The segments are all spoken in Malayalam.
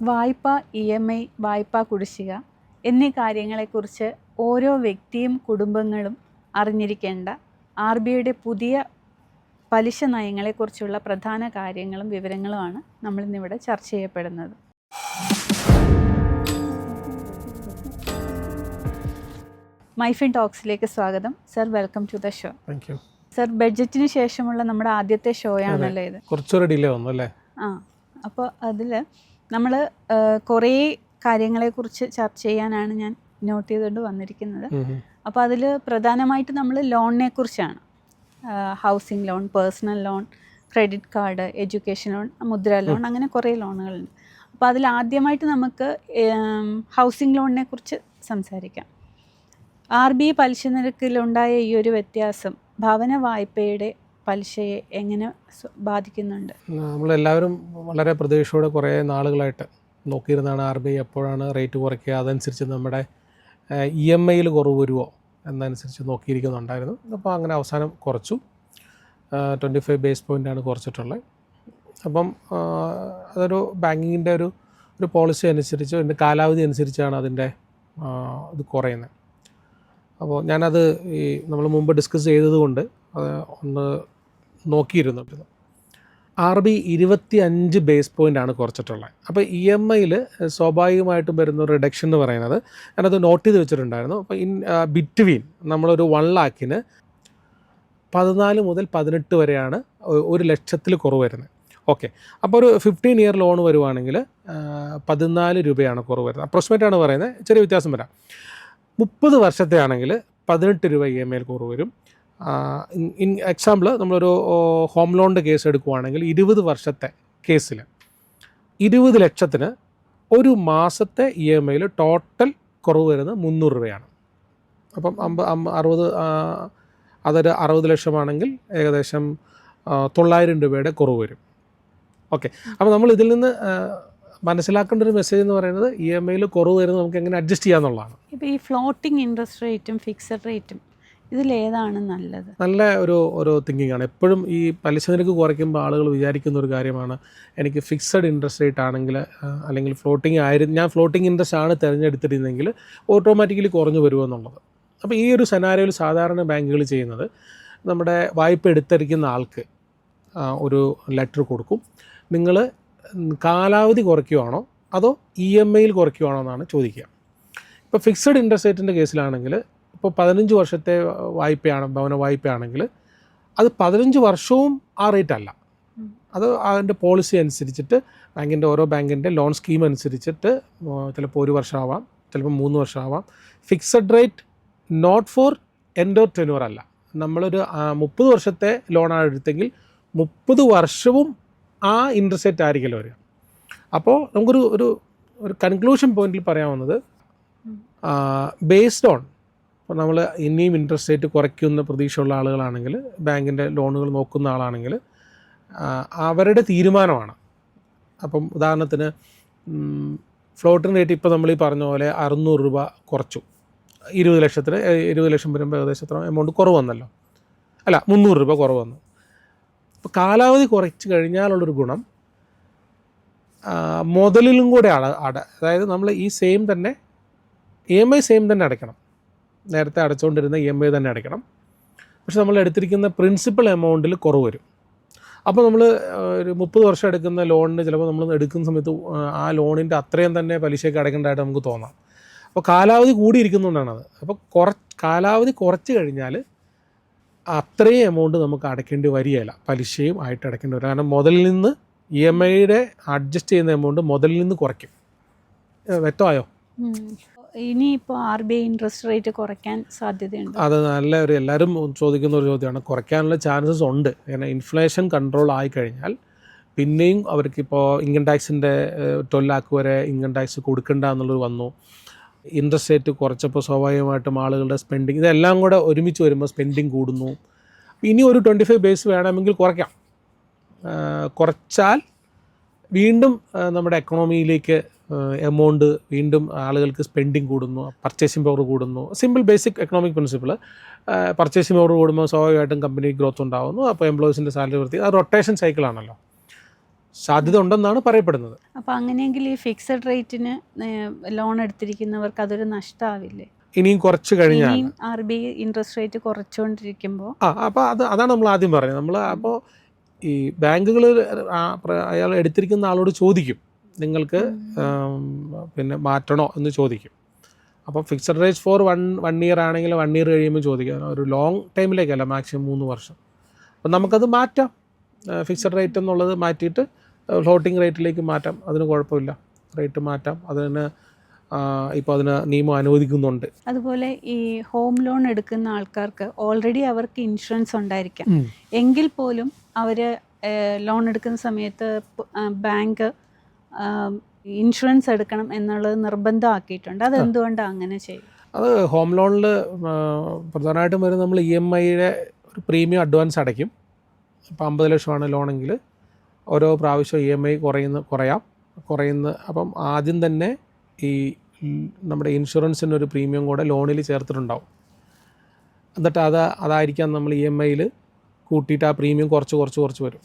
വായ്പ, EMI, വായ്പാ കുടിശ്ശിക എന്നീ കാര്യങ്ങളെക്കുറിച്ച് ഓരോ വ്യക്തിയും കുടുംബങ്ങളും അറിഞ്ഞിരിക്കേണ്ട RBIയുടെ പുതിയ പലിശ നയങ്ങളെക്കുറിച്ചുള്ള പ്രധാന കാര്യങ്ങളും വിവരങ്ങളുമാണ് നമ്മളിന്നിവിടെ ചർച്ച ചെയ്യപ്പെടുന്നത്. മൈഫിൻ ടോക്സിലേക്ക് സ്വാഗതം sir. Welcome to the show. Thank you sir. ബഡ്ജറ്റിന് ശേഷമുള്ള നമ്മുടെ ആദ്യത്തെ ഷോ ആണല്ലോ ഇത്. കുറച്ചൊരു ഡിലേ വന്നു അല്ലേ? അപ്പോൾ അതിൽ നമ്മൾ കുറേ കാര്യങ്ങളെക്കുറിച്ച് ചർച്ച ചെയ്യാനാണ് ഞാൻ നോട്ട് ചെയ്തുകൊണ്ട് വന്നിരിക്കുന്നത്. അപ്പോൾ അതിൽ പ്രധാനമായിട്ട് നമ്മൾ ലോണിനെ കുറിച്ചാണ്. Housing loan, personal loan, credit card, education loan, മുദ്ര ലോൺ, അങ്ങനെ കുറേ ലോണുകളുണ്ട്. അപ്പോൾ അതിൽ ആദ്യമായിട്ട് നമുക്ക് ഹൗസിംഗ് ലോണിനെ കുറിച്ച് സംസാരിക്കാം. RBI പലിശ നിരക്കിലുണ്ടായ ഈ ഒരു വ്യത്യാസം ഭവന വായ്പയുടെ പലിശയെ എങ്ങനെ ബാധിക്കുന്നുണ്ട്? നമ്മളെല്ലാവരും വളരെ പ്രതീക്ഷയോടെ കുറേ നാളുകളായിട്ട് നോക്കിയിരുന്നതാണ് RBI എപ്പോഴാണ് റേറ്റ് കുറയ്ക്കുക, അതനുസരിച്ച് നമ്മുടെ EMIയിൽ കുറവ് വരുമോ എന്നനുസരിച്ച് നോക്കിയിരിക്കുന്നുണ്ടായിരുന്നു. അപ്പോൾ അങ്ങനെ അവസാനം കുറച്ചു. 25 ബേസ് പോയിൻ്റാണ് കുറച്ചിട്ടുള്ളത്. അപ്പം അതൊരു ബാങ്കിങ്ങിൻ്റെ ഒരു പോളിസി അനുസരിച്ച്, അതിൻ്റെ കാലാവധി അനുസരിച്ചാണ് അതിൻ്റെ ഇത് കുറയുന്നത്. അപ്പോൾ ഞാനത് നമ്മൾ മുമ്പ് ഡിസ്കസ് ചെയ്തതുകൊണ്ട് ഒന്ന് നോക്കിയിരുന്നു. RBI 25 ബേസ് പോയിൻ്റാണ് കുറച്ചിട്ടുള്ളത്. അപ്പോൾ EMIയിൽ സ്വാഭാവികമായിട്ടും വരുന്ന ഒരു റിഡക്ഷൻ എന്ന് പറയുന്നത് ഞാനത് നോട്ട് ചെയ്ത് വെച്ചിട്ടുണ്ടായിരുന്നു. അപ്പോൾ ബിറ്റ്വീൻ നമ്മളൊരു 1 lakhന് 14 മുതൽ 18 വരെയാണ് 1 ലക്ഷത്തിൽ കുറവ് വരുന്നത്. ഓക്കെ, അപ്പോൾ ഒരു 15 ഇയർ ലോൺ വരുവാണെങ്കിൽ 14 രൂപയാണ് കുറവ് വരുന്നത്. അപ്രോക്സിമേറ്റാണ് പറയുന്നത്, ചെറിയ വ്യത്യാസം വരാം. 30 വർഷത്തെ ആണെങ്കിൽ 18 രൂപ EMIയിൽ കുറവ് വരും. എക്സാമ്പിൾ നമ്മളൊരു ഹോം ലോണിൻ്റെ കേസ് എടുക്കുവാണെങ്കിൽ 20 വർഷത്തെ കേസിൽ 20 ലക്ഷത്തിന് ഒരു മാസത്തെ EMIയിൽ ടോട്ടൽ കുറവ് വരുന്നത് 300 രൂപയാണ്. അപ്പം 60 അതൊരു 60 ലക്ഷമാണെങ്കിൽ ഏകദേശം 900 രൂപയുടെ കുറവ് വരും. ഓക്കെ, അപ്പോൾ നമ്മൾ ഇതിൽ നിന്ന് മനസ്സിലാക്കേണ്ട ഒരു മെസ്സേജ് എന്ന് പറയുന്നത് EMIയിൽ കുറവ് വരുന്നത് നമുക്ക് എങ്ങനെ അഡ്ജസ്റ്റ് ചെയ്യാന്നുള്ളതാണ്. ഇപ്പോൾ ഈ ഫ്ലോട്ടിംഗ് ഇൻട്രസ്റ്റ് റേറ്റും ഫിക്സഡ് റേറ്റും ഇതിലേതാണ് നല്ലത്? നല്ല ഒരു തിങ്കിങ് ആണ്. എപ്പോഴും ഈ പലിശ നിരക്ക് കുറയ്ക്കുമ്പോൾ ആളുകൾ വിചാരിക്കുന്ന ഒരു കാര്യമാണ്, എനിക്ക് ഫിക്സഡ് ഇൻട്രസ്റ്റ് റേറ്റ് ആണെങ്കിൽ അല്ലെങ്കിൽ ഫ്ലോട്ടിംഗ് ഞാൻ ഫ്ലോട്ടിംഗ് ഇൻട്രസ്റ്റ് ആണ് തിരഞ്ഞെടുത്തിരുന്നെങ്കിൽ ഓട്ടോമാറ്റിക്കലി കുറഞ്ഞു വരുമെന്നുള്ളത്. അപ്പോൾ ഈ ഒരു സെനാരിയോയിൽ സാധാരണ ബാങ്കുകൾ ചെയ്യുന്നത്, നമ്മുടെ വായ്പ എടുത്തിരിക്കുന്ന ആൾക്ക് ഒരു ലെറ്റർ കൊടുക്കും, നിങ്ങൾ കാലാവധി കുറയ്ക്കുകയാണോ അതോ EMIയിൽ കുറയ്ക്കുകയാണോ എന്നാണ് ചോദിക്കുക. ഇപ്പോൾ ഫിക്സഡ് ഇൻട്രസ്റ്റ് റേറ്റിൻ്റെ കേസിലാണെങ്കിൽ, ഇപ്പോൾ 15 വർഷത്തെ വായ്പയാണ്, ഭവന വായ്പയാണെങ്കിൽ അത് 15 വർഷവും ആ റേറ്റ് അല്ല. അത് അതിൻ്റെ പോളിസി അനുസരിച്ചിട്ട് ഓരോ ബാങ്കിൻ്റെ ലോൺ സ്കീം അനുസരിച്ചിട്ട് ചിലപ്പോൾ 1 വർഷമാവാം, ചിലപ്പോൾ 3 വർഷമാവാം. Fixed rate not for end of tenure അല്ല. നമ്മളൊരു 30 വർഷത്തെ ലോണാണ് എടുത്തെങ്കിൽ 30 വർഷവും ആ ഇൻട്രസ്റ്റ് റേറ്റ് ആയിരിക്കുമല്ലോ വരിക. അപ്പോൾ നമുക്കൊരു ഒരു കൺക്ലൂഷൻ പോയിന്റിൽ പറയാവുന്നത്, ബേസ്ഡ് ഓൺ ഇപ്പോൾ നമ്മൾ ഇനിയും ഇൻട്രസ്റ്റ് റേറ്റ് കുറയ്ക്കുന്ന പ്രതീക്ഷയുള്ള ആളുകളാണെങ്കിൽ, ബാങ്കിൻ്റെ ലോണുകൾ നോക്കുന്ന ആളാണെങ്കിൽ അവരുടെ തീരുമാനമാണ്. അപ്പം ഉദാഹരണത്തിന് ഫ്ലോട്ടിംഗ് റേറ്റ് ഇപ്പോൾ നമ്മൾ ഈ പറഞ്ഞ പോലെ 600 രൂപ കുറച്ചു, 20 ലക്ഷം വരുമ്പോൾ ഏകദേശം എത്ര എമൗണ്ട് കുറവ് വന്നല്ലോ, അല്ല 300 രൂപ കുറവ് വന്നു. അപ്പോൾ കാലാവധി കുറച്ച് കഴിഞ്ഞാലുള്ളൊരു ഗുണം മുതലിലും കൂടെ അതായത് നമ്മൾ ഈ സെയിം തന്നെ EMI സെയിം തന്നെ അടയ്ക്കണം, നേരത്തെ അടച്ചുകൊണ്ടിരുന്ന EMI തന്നെ അടയ്ക്കണം. പക്ഷെ നമ്മൾ എടുത്തിരിക്കുന്ന പ്രിൻസിപ്പൽ എമൗണ്ടിൽ കുറവ് വരും. അപ്പോൾ നമ്മൾ ഒരു 30 വർഷം എടുക്കുന്ന ലോണിന് ചിലപ്പോൾ നമ്മൾ എടുക്കുന്ന സമയത്ത് ആ ലോണിൻ്റെ അത്രയും തന്നെ പലിശയ്ക്ക് അടയ്ക്കേണ്ടതായിട്ട് നമുക്ക് തോന്നാം. അപ്പോൾ കാലാവധി കൂടിയിരിക്കുന്നതുകൊണ്ടാണത്. അപ്പോൾ കാലാവധി കുറച്ച് കഴിഞ്ഞാൽ അത്രയും എമൗണ്ട് നമുക്ക് അടയ്ക്കേണ്ടി വരികയില്ല, പലിശയും ആയിട്ട് അടയ്ക്കേണ്ടി വരും. കാരണം മുതലിൽ നിന്ന് EMIയുടെ അഡ്ജസ്റ്റ് ചെയ്യുന്ന എമൗണ്ട് മുതലിൽ നിന്ന് കുറയ്ക്കും. വ്യക്തമായോ? ഇനിയിപ്പോൾ RBI ഇൻട്രസ്റ്റ് റേറ്റ് കുറയ്ക്കാൻ സാധ്യതയുണ്ട്? അത് എല്ലാവരും ചോദിക്കുന്ന ഒരു ചോദ്യമാണ്. കുറയ്ക്കാനുള്ള ചാൻസസ് ഉണ്ട്. കാരണം ഇൻഫ്ലേഷൻ കൺട്രോൾ ആയിക്കഴിഞ്ഞാൽ പിന്നെയും അവർക്കിപ്പോൾ ഇൻകം ടാക്സിൻ്റെ 12 lakh വരെ ഇൻകം ടാക്സ് കൊടുക്കണ്ട എന്നുള്ളത് വന്നു. ഇൻട്രസ്റ്റ് റേറ്റ് കുറച്ചപ്പോൾ സ്വാഭാവികമായിട്ടും ആളുകളുടെ സ്പെൻഡിങ്, ഇതെല്ലാം കൂടെ ഒരുമിച്ച് വരുമ്പോൾ സ്പെൻഡിങ് കൂടുന്നു. ഇനി ഒരു 25 ബേസ് വേണമെങ്കിൽ കുറയ്ക്കാം. കുറച്ചാൽ വീണ്ടും നമ്മുടെ എക്കണോമിയിലേക്ക് എമൗണ്ട്, വീണ്ടും ആളുകൾക്ക് സ്പെൻഡിങ് കൂടുന്നു, പർച്ചേസിംഗ് പവർ കൂടുന്നു. Simple basic economic principle. Purchasing power കൂടുമ്പോൾ സ്വാഭാവികമായിട്ടും കമ്പനി ഗ്രോത്ത് ഉണ്ടാകുന്നു. അപ്പോൾ എംപ്ലോയീസിൻ്റെ സാലറി വൃത്തി, അത് റൊട്ടേഷൻ സൈക്കിളാണല്ലോ. സാധ്യത ഉണ്ടെന്നാണ് പറയപ്പെടുന്നത്. അപ്പോൾ അങ്ങനെയെങ്കിൽ ഈ ഫിക്സഡ് റേറ്റിന് ലോൺ എടുത്തിരിക്കുന്നവർക്ക് അതൊരു നഷ്ടമാവില്ലേ? ഇനിയും കുറച്ച് കഴിഞ്ഞാൽ ഇനിയും RBI ഇൻട്രസ്റ്റ് റേറ്റ് കുറച്ചുകൊണ്ടിരിക്കുമ്പോൾ അപ്പോൾ അതാണ് നമ്മൾ ആദ്യം പറഞ്ഞത്. നമ്മൾ അപ്പോൾ ഈ ബാങ്കുകൾ അയാൾ എടുത്തിരിക്കുന്ന ആളോട് ചോദിക്കും, നിങ്ങൾക്ക് പിന്നെ മാറ്റണോ എന്ന് ചോദിക്കും. അപ്പോൾ fixed rate for one year ആണെങ്കിൽ 1 ഇയർ കഴിയുമ്പോൾ ചോദിക്കാം. ഒരു ലോങ് ടൈമിലേക്കല്ല, മാക്സിമം 3 വർഷം. അപ്പം നമുക്കത് മാറ്റാം, ഫിക്സഡ് റേറ്റ് എന്നുള്ളത് മാറ്റിയിട്ട് ഫ്ലോട്ടിംഗ് റേറ്റിലേക്ക് മാറ്റാം. അതിന് കുഴപ്പമില്ല, റേറ്റ് മാറ്റാം. അതിന് ഇപ്പോൾ അതിന് നിയമം അനുവദിക്കുന്നുണ്ട്. അതുപോലെ ഈ ഹോം ലോൺ എടുക്കുന്ന ആൾക്കാർക്ക് ഓൾറെഡി അവർക്ക് ഇൻഷുറൻസ് ഉണ്ടായിരിക്കാം, എങ്കിൽ പോലും അവർ ലോൺ എടുക്കുന്ന സമയത്ത് ബാങ്ക് ഇൻഷുറൻസ് എടുക്കണം എന്നുള്ളത് നിർബന്ധമാക്കിയിട്ടുണ്ട്. അതെന്തുകൊണ്ടാണ് അങ്ങനെ ചെയ്യും? അത് ഹോം ലോണിൽ പ്രധാനമായിട്ടും വരുന്നത് നമ്മൾ EMIയുടെ ഒരു പ്രീമിയം അഡ്വാൻസ് അടയ്ക്കും. ഇപ്പോൾ 50 ലക്ഷമാണ് ലോണെങ്കിൽ ഓരോ പ്രാവശ്യം EMI കുറയുന്ന. അപ്പം ആദ്യം തന്നെ ഈ നമ്മുടെ ഇൻഷുറൻസിൻ്റെ ഒരു പ്രീമിയം കൂടെ ലോണിൽ ചേർത്തിട്ടുണ്ടാവും. എന്നിട്ട് അതായിരിക്കാം നമ്മൾ EMIയിൽ കൂട്ടിയിട്ട് ആ പ്രീമിയം കുറച്ച് വരും.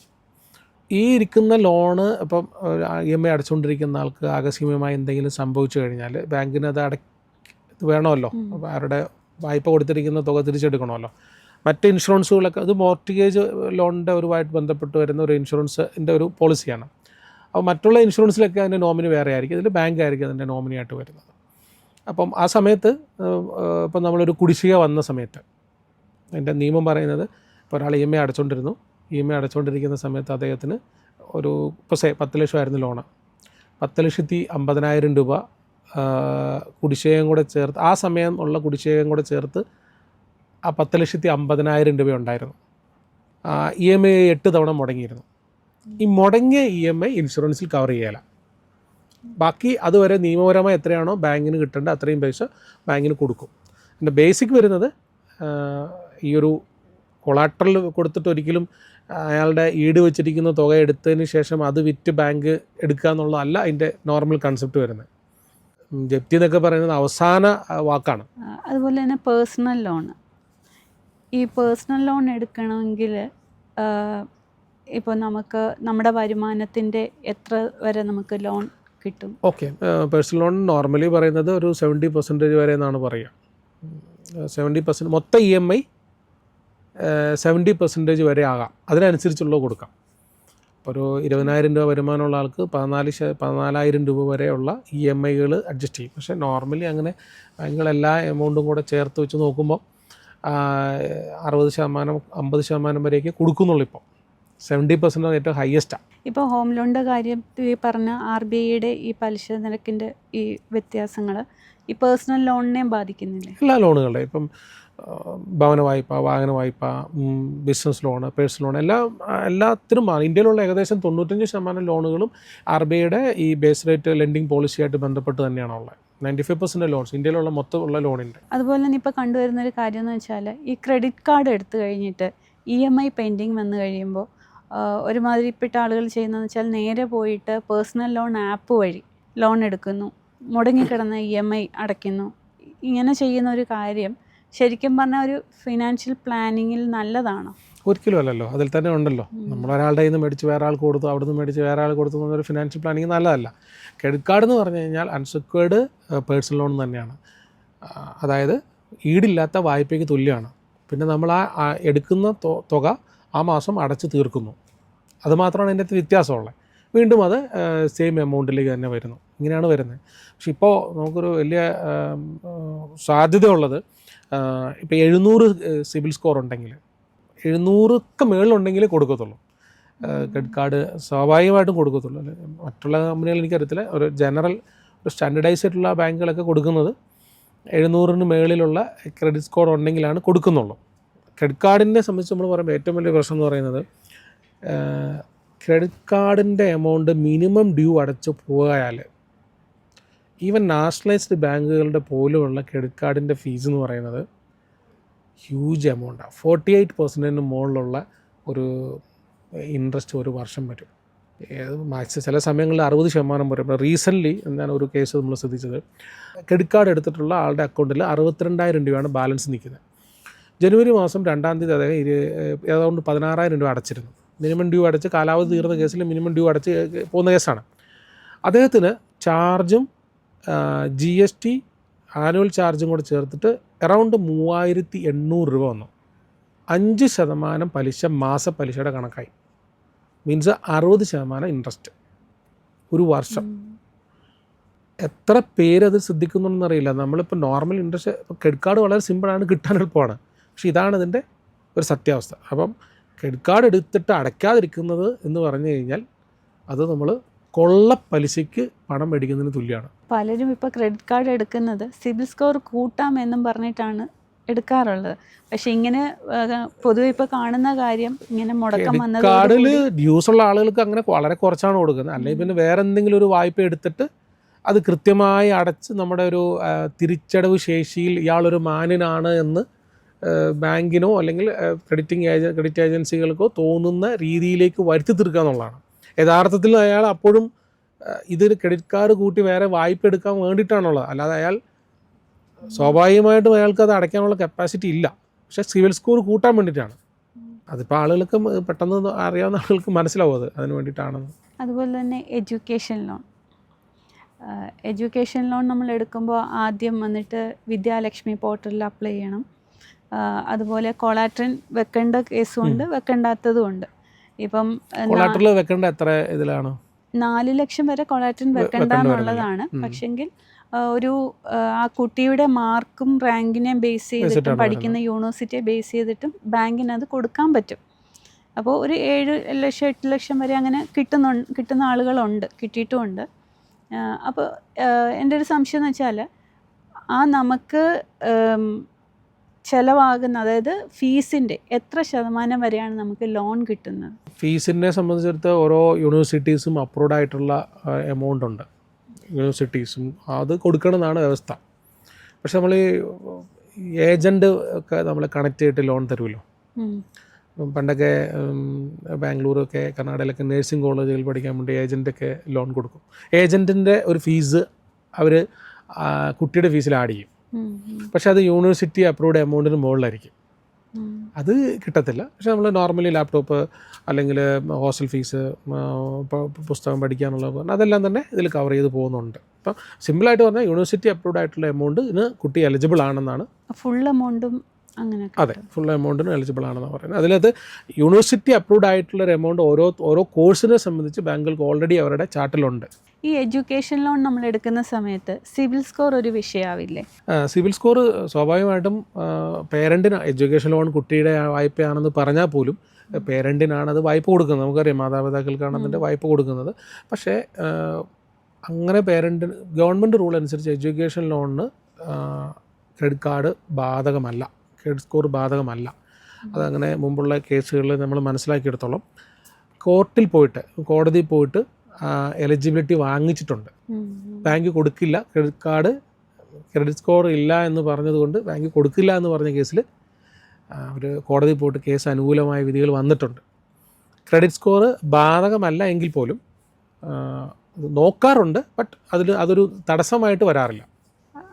ഈ ഇരിക്കുന്ന ലോണ് ഇപ്പം EMI അടച്ചുകൊണ്ടിരിക്കുന്ന ആൾക്ക് ആകസ്മികമായി എന്തെങ്കിലും സംഭവിച്ചു കഴിഞ്ഞാൽ ബാങ്കിന് അത് വേണമല്ലോ, അപ്പോൾ അവരുടെ വായ്പ കൊടുത്തിരിക്കുന്ന തുക തിരിച്ചെടുക്കണമല്ലോ. മറ്റ് ഇൻഷുറൻസുകളൊക്കെ അത് മോർട്ട്ഗേജ് ലോണിൻ്റെ ഒരുമായിട്ട് ബന്ധപ്പെട്ട് വരുന്ന ഒരു ഇൻഷുറൻസിൻ്റെ ഒരു പോളിസിയാണ്. അപ്പോൾ മറ്റുള്ള ഇൻഷുറൻസിലൊക്കെ അതിൻ്റെ നോമിനി വേറെ ആയിരിക്കും, ഇതിൽ ബാങ്ക് ആയിരിക്കും അതിൻ്റെ നോമിനിയായിട്ട് വരുന്നത്. അപ്പം ആ സമയത്ത് ഇപ്പം നമ്മളൊരു കുടിശ്ശിക വന്ന സമയത്ത് അതിൻ്റെ നിയമം പറയുന്നത്, ഇപ്പോൾ ഒരാൾ EMI അടച്ചുകൊണ്ടിരിക്കുന്ന സമയത്ത് അദ്ദേഹത്തിന് ഇപ്പോൾ 10 ലക്ഷമായിരുന്നു ലോണ്, 10,50,000 രൂപ കുടിശ്ശികയും കൂടെ ചേർത്ത്, ആ സമയം ഉള്ള കുടിശ്ശികയും കൂടെ ചേർത്ത് ആ 10,50,000 രൂപ ഉണ്ടായിരുന്നു. EMI 8 തവണ മുടങ്ങിയിരുന്നു. ഈ മുടങ്ങിയ EMI ഇൻഷുറൻസിൽ കവർ ചെയ്യല. ബാക്കി അതുവരെ നിയമപരമായി എത്രയാണോ ബാങ്കിന് കിട്ടേണ്ട അത്രയും പൈസ ബാങ്കിന് കൊടുക്കും. എൻ്റെ ബേസിക് വരുന്നത് ഈ ഒരു കൊളാട്രൽ കൊടുത്തിട്ട് ഒരിക്കലും അയാളുടെ ഈട് വെച്ചിരിക്കുന്ന തുക എടുത്തതിന് ശേഷം അത് വിറ്റ് ബാങ്ക് എടുക്കുക എന്നുള്ളതല്ല അതിൻ്റെ നോർമൽ കൺസെപ്റ്റ് വരുന്നത്. ജപ്തി എന്നൊക്കെ പറയുന്നത് അവസാന വാക്കാണ്. അതുപോലെ തന്നെ പേഴ്സണൽ ലോൺ എടുക്കണമെങ്കിൽ ഇപ്പോൾ നമുക്ക് നമ്മുടെ വരുമാനത്തിൻ്റെ എത്ര വരെ നമുക്ക് ലോൺ കിട്ടും? ഓക്കെ, പേഴ്സണൽ ലോൺ നോർമലി പറയുന്നത് ഒരു 70% വരെ എന്നാണ് പറയുക. 70% മൊത്തം EMI 70% വരെ ആകാം, അതിനനുസരിച്ചുള്ള കൊടുക്കാം. ഒരു 20,000 രൂപ വരുമാനമുള്ള ആൾക്ക് 14,000 രൂപ വരെയുള്ള EMIകൾ അഡ്ജസ്റ്റ് ചെയ്യും. പക്ഷേ നോർമലി അങ്ങനെ ബാങ്കുകൾ എല്ലാ എമൗണ്ടും കൂടെ ചേർത്ത് വെച്ച് നോക്കുമ്പോൾ 60%, 50% വരെയൊക്കെ കൊടുക്കുന്നുള്ളൂ. ഇപ്പോൾ 70% ഏറ്റവും ഹയസ്റ്റാണ്. ഇപ്പോൾ ഹോം ലോണിൻ്റെ കാര്യത്തിൽ പറഞ്ഞ RBIയുടെ ഈ പലിശ നിരക്കിൻ്റെ ഈ വ്യത്യാസങ്ങൾ ഈ പേഴ്സണൽ ലോണിനെയും ബാധിക്കുന്നില്ലേ? എല്ലാ ലോണുകളുടെയും, ഇപ്പം ഭവന വായ്പ, വാഹന വായ്പ, ബിസിനസ് ലോണ്, പേഴ്സണൽ ലോൺ, എല്ലാത്തിനും ഇന്ത്യയിലുള്ള ഏകദേശം 95% ലോണുകളും RBIയുടെ ഈ ബേസ് റേറ്റ് ലെൻഡിങ് പോളിസിയായിട്ട് ബന്ധപ്പെട്ട് തന്നെയാണ് ഉള്ളത്. 95% ലോൺസ് ഇന്ത്യയിലുള്ള മൊത്തമുള്ള ലോണിൻ്റെ. അതുപോലെ തന്നെ ഇപ്പോൾ കണ്ടുവരുന്നൊരു കാര്യം എന്ന് വെച്ചാൽ ഈ ക്രെഡിറ്റ് കാർഡ് എടുത്തു കഴിഞ്ഞിട്ട് EMI പെൻഡിങ് വന്നു കഴിയുമ്പോൾ ഒരുമാതിരിപ്പെട്ട ആളുകൾ ചെയ്യുന്നതെന്ന് വെച്ചാൽ നേരെ പോയിട്ട് പേഴ്സണൽ ലോൺ ആപ്പ് വഴി ലോൺ എടുക്കുന്നു, മുടങ്ങിക്കിടന്ന EMI അടയ്ക്കുന്നു. ഇങ്ങനെ ചെയ്യുന്ന ഒരു കാര്യം ശരിക്കും പറഞ്ഞാൽ ഒരു ഫിനാൻഷ്യൽ പ്ലാനിങ്ങിൽ നല്ലതാണോ? ഒരിക്കലും അല്ലല്ലോ, അതിൽ തന്നെ ഉണ്ടല്ലോ. നമ്മളൊരാളുടെ കയ്യിൽ നിന്ന് മേടിച്ച് വേറെ ആൾക്ക് കൊടുത്തു, അവിടെ നിന്ന് മേടിച്ച് വേറെ ആൾ കൊടുത്തു എന്നൊരു ഫിനാൻഷ്യൽ പ്ലാനിങ് നല്ലതല്ല. ക്രെഡിറ്റ് കാർഡ് എന്ന് പറഞ്ഞു കഴിഞ്ഞാൽ അൺസെക്വേർഡ് പേഴ്സണൽ ലോൺ തന്നെയാണ്. അതായത് ഈടില്ലാത്ത വായ്പയ്ക്ക് തുല്യമാണ്. പിന്നെ നമ്മൾ ആ എടുക്കുന്ന തുക ആ മാസം അടച്ച് തീർക്കുന്നു, അതുമാത്രമാണ് അതിൻ്റെ അകത്ത് വ്യത്യാസമുള്ളത്. വീണ്ടും അത് സെയിം എമൗണ്ടിലേക്ക് തന്നെ വരുന്നു. ഇങ്ങനെയാണ് വരുന്നത്. പക്ഷെ ഇപ്പോൾ നമുക്കൊരു വലിയ സാധ്യതയുള്ളത്, ഇപ്പോൾ 700 സിബിൽ സ്കോർ ഉണ്ടെങ്കിൽ, 700ക്ക് മുകളിലുണ്ടെങ്കിലേ കൊടുക്കത്തുള്ളൂ ക്രെഡിറ്റ് കാർഡ്, സ്വാഭാവികമായിട്ടും കൊടുക്കത്തുള്ളൂ. മറ്റുള്ള കമ്പനികൾ എനിക്കറിയത്തില്ല, ഒരു ജനറൽ ഒരു സ്റ്റാൻഡർഡൈസ് ആയിട്ടുള്ള ബാങ്കുകളൊക്കെ കൊടുക്കുന്നത് 700ന് മുകളിലുള്ള ക്രെഡിറ്റ് സ്കോർ ഉണ്ടെങ്കിലാണ് കൊടുക്കുന്നുള്ളൂ. ക്രെഡിറ്റ് കാർഡിനെ സംബന്ധിച്ച് നമ്മൾ പറയുമ്പോൾ ഏറ്റവും വലിയ പ്രശ്നം എന്ന് പറയുന്നത്, ക്രെഡിറ്റ് കാർഡിൻ്റെ എമൗണ്ട് മിനിമം ഡ്യൂ അടച്ച് പോയാൽ ഈവൻ നാഷണലൈസ്ഡ് ബാങ്കുകളുടെ പോലുമുള്ള ക്രെഡിറ്റ് കാർഡിൻ്റെ ഫീസ് എന്ന് പറയുന്നത് ഹ്യൂജ് എമൗണ്ടാണ്. 48% മുകളിലുള്ള ഒരു ഇൻട്രസ്റ്റ് ഒരു വർഷം വരും. മാക്സിമം ചില സമയങ്ങളിൽ 60% വരും. ഇപ്പോൾ റീസെൻ്റ്ലി എന്താണ് ഒരു കേസ് നമ്മൾ ശ്രദ്ധിച്ചത്, ക്രെഡിറ്റ് കാർഡ് എടുത്തിട്ടുള്ള ആളുടെ അക്കൗണ്ടിൽ 62,000 രൂപയാണ് ബാലൻസ് നിൽക്കുന്നത്. ജനുവരി മാസം 2-ാം തീയതി അദ്ദേഹം ഏതാണ്ട് 16,000 രൂപ അടച്ചിരുന്നു. മിനിമം ഡ്യൂ അടച്ച് കാലാവധി തീർന്ന കേസിൽ മിനിമം ഡ്യൂ അടച്ച് പോകുന്ന കേസാണ്. അദ്ദേഹത്തിന് ചാർജും GST ആനുവൽ ചാർജും കൂടെ ചേർത്തിട്ട് അറൗണ്ട് 3800 രൂപ വന്നു. 5% പലിശ മാസപ്പലിശയുടെ കണക്കായി. മീൻസ് 60% ഇൻട്രസ്റ്റ് ഒരു വർഷം. എത്ര പേരത് ശ്രദ്ധിക്കുന്നുണ്ടെന്നറിയില്ല. നമ്മളിപ്പോൾ നോർമൽ ഇൻട്രസ്റ്റ് ക്രെഡിറ്റ് കാർഡ് വളരെ സിമ്പിളാണ്, കിട്ടാൻ എളുപ്പമാണ്. പക്ഷേ ഇതാണ് ഇതിൻ്റെ ഒരു സത്യാവസ്ഥ. അപ്പം ക്രെഡിറ്റ് കാർഡ് എടുത്തിട്ട് അടയ്ക്കാതിരിക്കുന്നത് എന്ന് പറഞ്ഞു കഴിഞ്ഞാൽ അത് നമ്മൾ കൊള്ളപ്പലിശയ്ക്ക് പണം മേടിക്കുന്നതിന് തുല്യമാണ്. പലരും ഇപ്പോൾ ക്രെഡിറ്റ് കാർഡ് എടുക്കുന്നത് സിബിൽ സ്കോർ കൂട്ടാമെന്നും പറഞ്ഞിട്ടാണ് എടുക്കാറുള്ളത്. പക്ഷെ ഇങ്ങനെ പൊതുവെ ഇപ്പോൾ കാണുന്ന കാര്യം ഇങ്ങനെ മുടക്കം വന്നത് കാർഡിൽ ഡ്യൂസുള്ള ആളുകൾക്ക് അങ്ങനെ വളരെ കുറച്ചാണ് കൊടുക്കുന്നത്. അല്ലെങ്കിൽ പിന്നെ വേറെ എന്തെങ്കിലും ഒരു വായ്പ എടുത്തിട്ട് അത് കൃത്യമായി അടച്ച് നമ്മുടെ ഒരു തിരിച്ചടവ് ശേഷിയിൽ ഇയാളൊരു മാന്യനാണ് എന്ന് ബാങ്കിനോ അല്ലെങ്കിൽ ക്രെഡിറ്റ് ഏജൻസികൾക്കോ തോന്നുന്ന രീതിയിലേക്ക് വരുത്തി തീർക്കുക എന്നുള്ളതാണ്. യഥാർത്ഥത്തിൽ അയാൾ അപ്പോഴും ഇതൊരു ക്രെഡിറ്റ് കാർഡ് കൂട്ടി വേറെ വായ്പ എടുക്കാൻ വേണ്ടിയിട്ടാണുള്ളത്. അല്ലാതെ അയാൾ സ്വാഭാവികമായിട്ടും അയാൾക്ക് അത് അടയ്ക്കാനുള്ള കപ്പാസിറ്റി ഇല്ല. പക്ഷേ സിവിൽ സ്കോർ കൂട്ടാൻ വേണ്ടിയിട്ടാണ്. അതിപ്പോൾ ആളുകൾക്ക് പെട്ടെന്ന് അറിയാവുന്ന ആളുകൾക്ക് മനസ്സിലാവും അതിന് വേണ്ടിയിട്ടാണെന്ന്. അതുപോലെ തന്നെ എഡ്യൂക്കേഷൻ ലോൺ നമ്മൾ എടുക്കുമ്പോൾ ആദ്യം വന്നിട്ട് വിദ്യാലക്ഷ്മി പോർട്ടലിൽ അപ്ലൈ ചെയ്യണം. അതുപോലെ കൊളാട്രൽ വെക്കേണ്ട കേസുമുണ്ട്, വെക്കേണ്ടാത്തതും ഉണ്ട്. ഇപ്പം കൊളാട്രൽ വെക്കേണ്ട എത്ര ഇതിലാണ്? 4 ലക്ഷം വരെ കൊളാട്രൽ വെക്കേണ്ട എന്നുള്ളതാണ്. പക്ഷെങ്കിൽ ഒരു ആ കുട്ടിയുടെ മാർക്കും റാങ്കിനെ ബേസ് ചെയ്തിട്ടും പഠിക്കുന്ന യൂണിവേഴ്സിറ്റിയെ ബേസ് ചെയ്തിട്ടും ബാങ്കിന് അത് കൊടുക്കാൻ പറ്റും. അപ്പോൾ ഒരു 7 ലക്ഷം 8 ലക്ഷം വരെ അങ്ങനെ കിട്ടുന്ന ആളുകളുണ്ട്, കിട്ടിയിട്ടുമുണ്ട്. അപ്പോൾ എൻ്റെ ഒരു സംശയം എന്ന് വെച്ചാൽ നമുക്ക് ചിലവാകുന്ന, അതായത് ഫീസിൻ്റെ എത്ര ശതമാനം വരെയാണ് നമുക്ക് ലോൺ കിട്ടുന്നത്? ഫീസിനെ സംബന്ധിച്ചിടത്തോളം ഓരോ യൂണിവേഴ്സിറ്റീസും അപ്രൂവ്ഡ് ആയിട്ടുള്ള എമൗണ്ട് ഉണ്ട്. യൂണിവേഴ്സിറ്റീസും അത് കൊടുക്കണമെന്നാണ് വ്യവസ്ഥ. പക്ഷെ നമ്മൾ ഏജൻറ്റ് ഒക്കെ നമ്മൾ കണക്ട് ചെയ്തിട്ട് ലോൺ തരുമല്ലോ. പണ്ടൊക്കെ ബാംഗ്ലൂരൊക്കെ കർണാടകയിലൊക്കെ നേഴ്സിംഗ് കോളേജുകളിൽ പഠിക്കാൻ വേണ്ടി ഏജൻറ്റൊക്കെ ലോൺ കൊടുക്കും. ഏജൻറ്റിൻ്റെ ഒരു ഫീസ് അവർ കുട്ടിയുടെ ഫീസിൽ ആഡ് ചെയ്യും. പക്ഷെ അത് യൂണിവേഴ്സിറ്റി അപ്രൂവ്ഡ് എമൗണ്ടിന് മുകളിലായിരിക്കും. അത് കിട്ടത്തില്ല. പക്ഷെ നമ്മൾ നോർമലി ലാപ്ടോപ്പ് അല്ലെങ്കിൽ ഹോസ്റ്റൽ ഫീസ്, പുസ്തകം പഠിക്കാനുള്ള അതെല്ലാം തന്നെ ഇതിൽ കവർ ചെയ്ത് പോകുന്നുണ്ട്. അപ്പം സിമ്പിളായിട്ട് പറഞ്ഞാൽ യൂണിവേഴ്സിറ്റി അപ്രൂവ്ഡ് ആയിട്ടുള്ള എമൗണ്ടിന് കുട്ടി എലിജിബിൾ ആണെന്നാണ്. ഫുൾ എമൗണ്ടും അങ്ങനെ? അതെ, ഫുൾ എമൗണ്ടിന് എലിജിബിൾ ആണെന്നാണ് പറയുന്നത്. അതിനകത്ത് യൂണിവേഴ്സിറ്റി അപ്രൂവ്ഡ് ആയിട്ടുള്ളൊരു എമൗണ്ട് ഓരോ കോഴ്സിനെ സംബന്ധിച്ച് ബാങ്കുകൾക്ക് ഓൾറെഡി അവരുടെ ചാർട്ടിലുണ്ട്. ഈ എഡ്യൂക്കേഷൻ ലോൺ നമ്മൾ എടുക്കുന്ന സമയത്ത് സിബിൽ സ്കോർ ഒരു വിഷയമാവില്ലേ? സിബിൽ സ്കോർ സ്വാഭാവികമായിട്ടും പേരൻറ്റിന് എഡ്യൂക്കേഷൻ ലോൺ കുട്ടിയുടെ വായ്പയാണെന്ന് പറഞ്ഞാൽ പോലും പേരൻറ്റിനാണ് അത് വായ്പ കൊടുക്കുന്നത്. നമുക്കറിയാം, മാതാപിതാക്കൾക്കാണ് അതിൻ്റെ വായ്പ കൊടുക്കുന്നത്. പക്ഷേ അങ്ങനെ പേരൻറ്റിന് ഗവൺമെൻറ് റൂൾ അനുസരിച്ച് എഡ്യൂക്കേഷൻ ലോണിന് ക്രെഡിറ്റ് കാർഡ് ബാധകമല്ല, ക്രെഡിറ്റ് സ്കോർ ബാധകമല്ല. അതങ്ങനെ മുമ്പുള്ള കേസുകളിൽ നമ്മൾ മനസ്സിലാക്കിയെടുത്തോളം കോടതിയിൽ പോയിട്ട് എലിജിബിലിറ്റി വാങ്ങിച്ചിട്ടുണ്ട്. ബാങ്ക് കൊടുക്കില്ല, ക്രെഡിറ്റ് സ്കോർ ഇല്ല എന്ന് പറഞ്ഞതുകൊണ്ട് ബാങ്ക് കൊടുക്കില്ല എന്ന് പറഞ്ഞ കേസിൽ അവർ കോടതിയിൽ പോയിട്ട് കേസ് അനുകൂലമായ വിധികൾ വന്നിട്ടുണ്ട്. ക്രെഡിറ്റ് സ്കോർ ബാധകമല്ല എങ്കിൽ പോലും നോക്കാറുണ്ട്. ബട്ട് അതൊരു തടസ്സമായിട്ട് വരാറില്ല.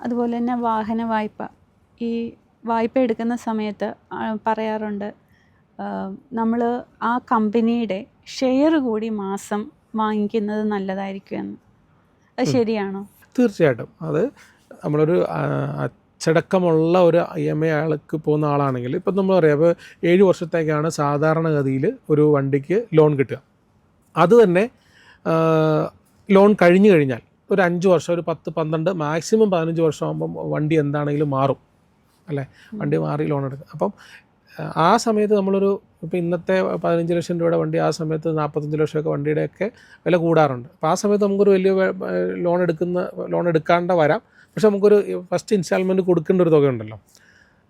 അതുപോലെ തന്നെ വാഹന വായ്പ, ഈ വായ്പ എടുക്കുന്ന സമയത്ത് പറയാറുണ്ട് നമ്മൾ ആ കമ്പനിയുടെ ഷെയർ കൂടി മാസം വാങ്ങിക്കുന്നത് നല്ലതായിരിക്കുമെന്ന്. അത് ശരിയാണോ? തീർച്ചയായിട്ടും. അത് നമ്മളൊരു അച്ചടക്കമുള്ള ഒരു EMI ആൾക്ക് പോകുന്ന ആളാണെങ്കിൽ, ഇപ്പം നമ്മൾ പറയാം, ഇപ്പോൾ 7 വർഷത്തേക്കാണ് സാധാരണഗതിയിൽ ഒരു വണ്ടിക്ക് ലോൺ കിട്ടുക. അത് തന്നെ ലോൺ കഴിഞ്ഞു കഴിഞ്ഞാൽ ഒരു 5 വർഷം, ഒരു 10, 12, മാക്സിമം 15 വർഷം ആകുമ്പം വണ്ടി എന്താണെങ്കിലും മാറും അല്ലേ? വണ്ടി മാറി ലോൺ എടുക്കുക. അപ്പം ആ സമയത്ത് നമ്മളൊരു ഇപ്പോൾ ഇന്നത്തെ 15 ലക്ഷം രൂപയുടെ വണ്ടി ആ സമയത്ത് 45 ലക്ഷമൊക്കെ വണ്ടിയുടെയൊക്കെ വില കൂടാറുണ്ട്. അപ്പോൾ ആ സമയത്ത് നമുക്കൊരു വലിയ ലോൺ എടുക്കാണ്ട് വരാം. പക്ഷെ നമുക്കൊരു ഫസ്റ്റ് ഇൻസ്റ്റാൾമെൻറ്റ് കൊടുക്കേണ്ട ഒരു തുകയുണ്ടല്ലോ.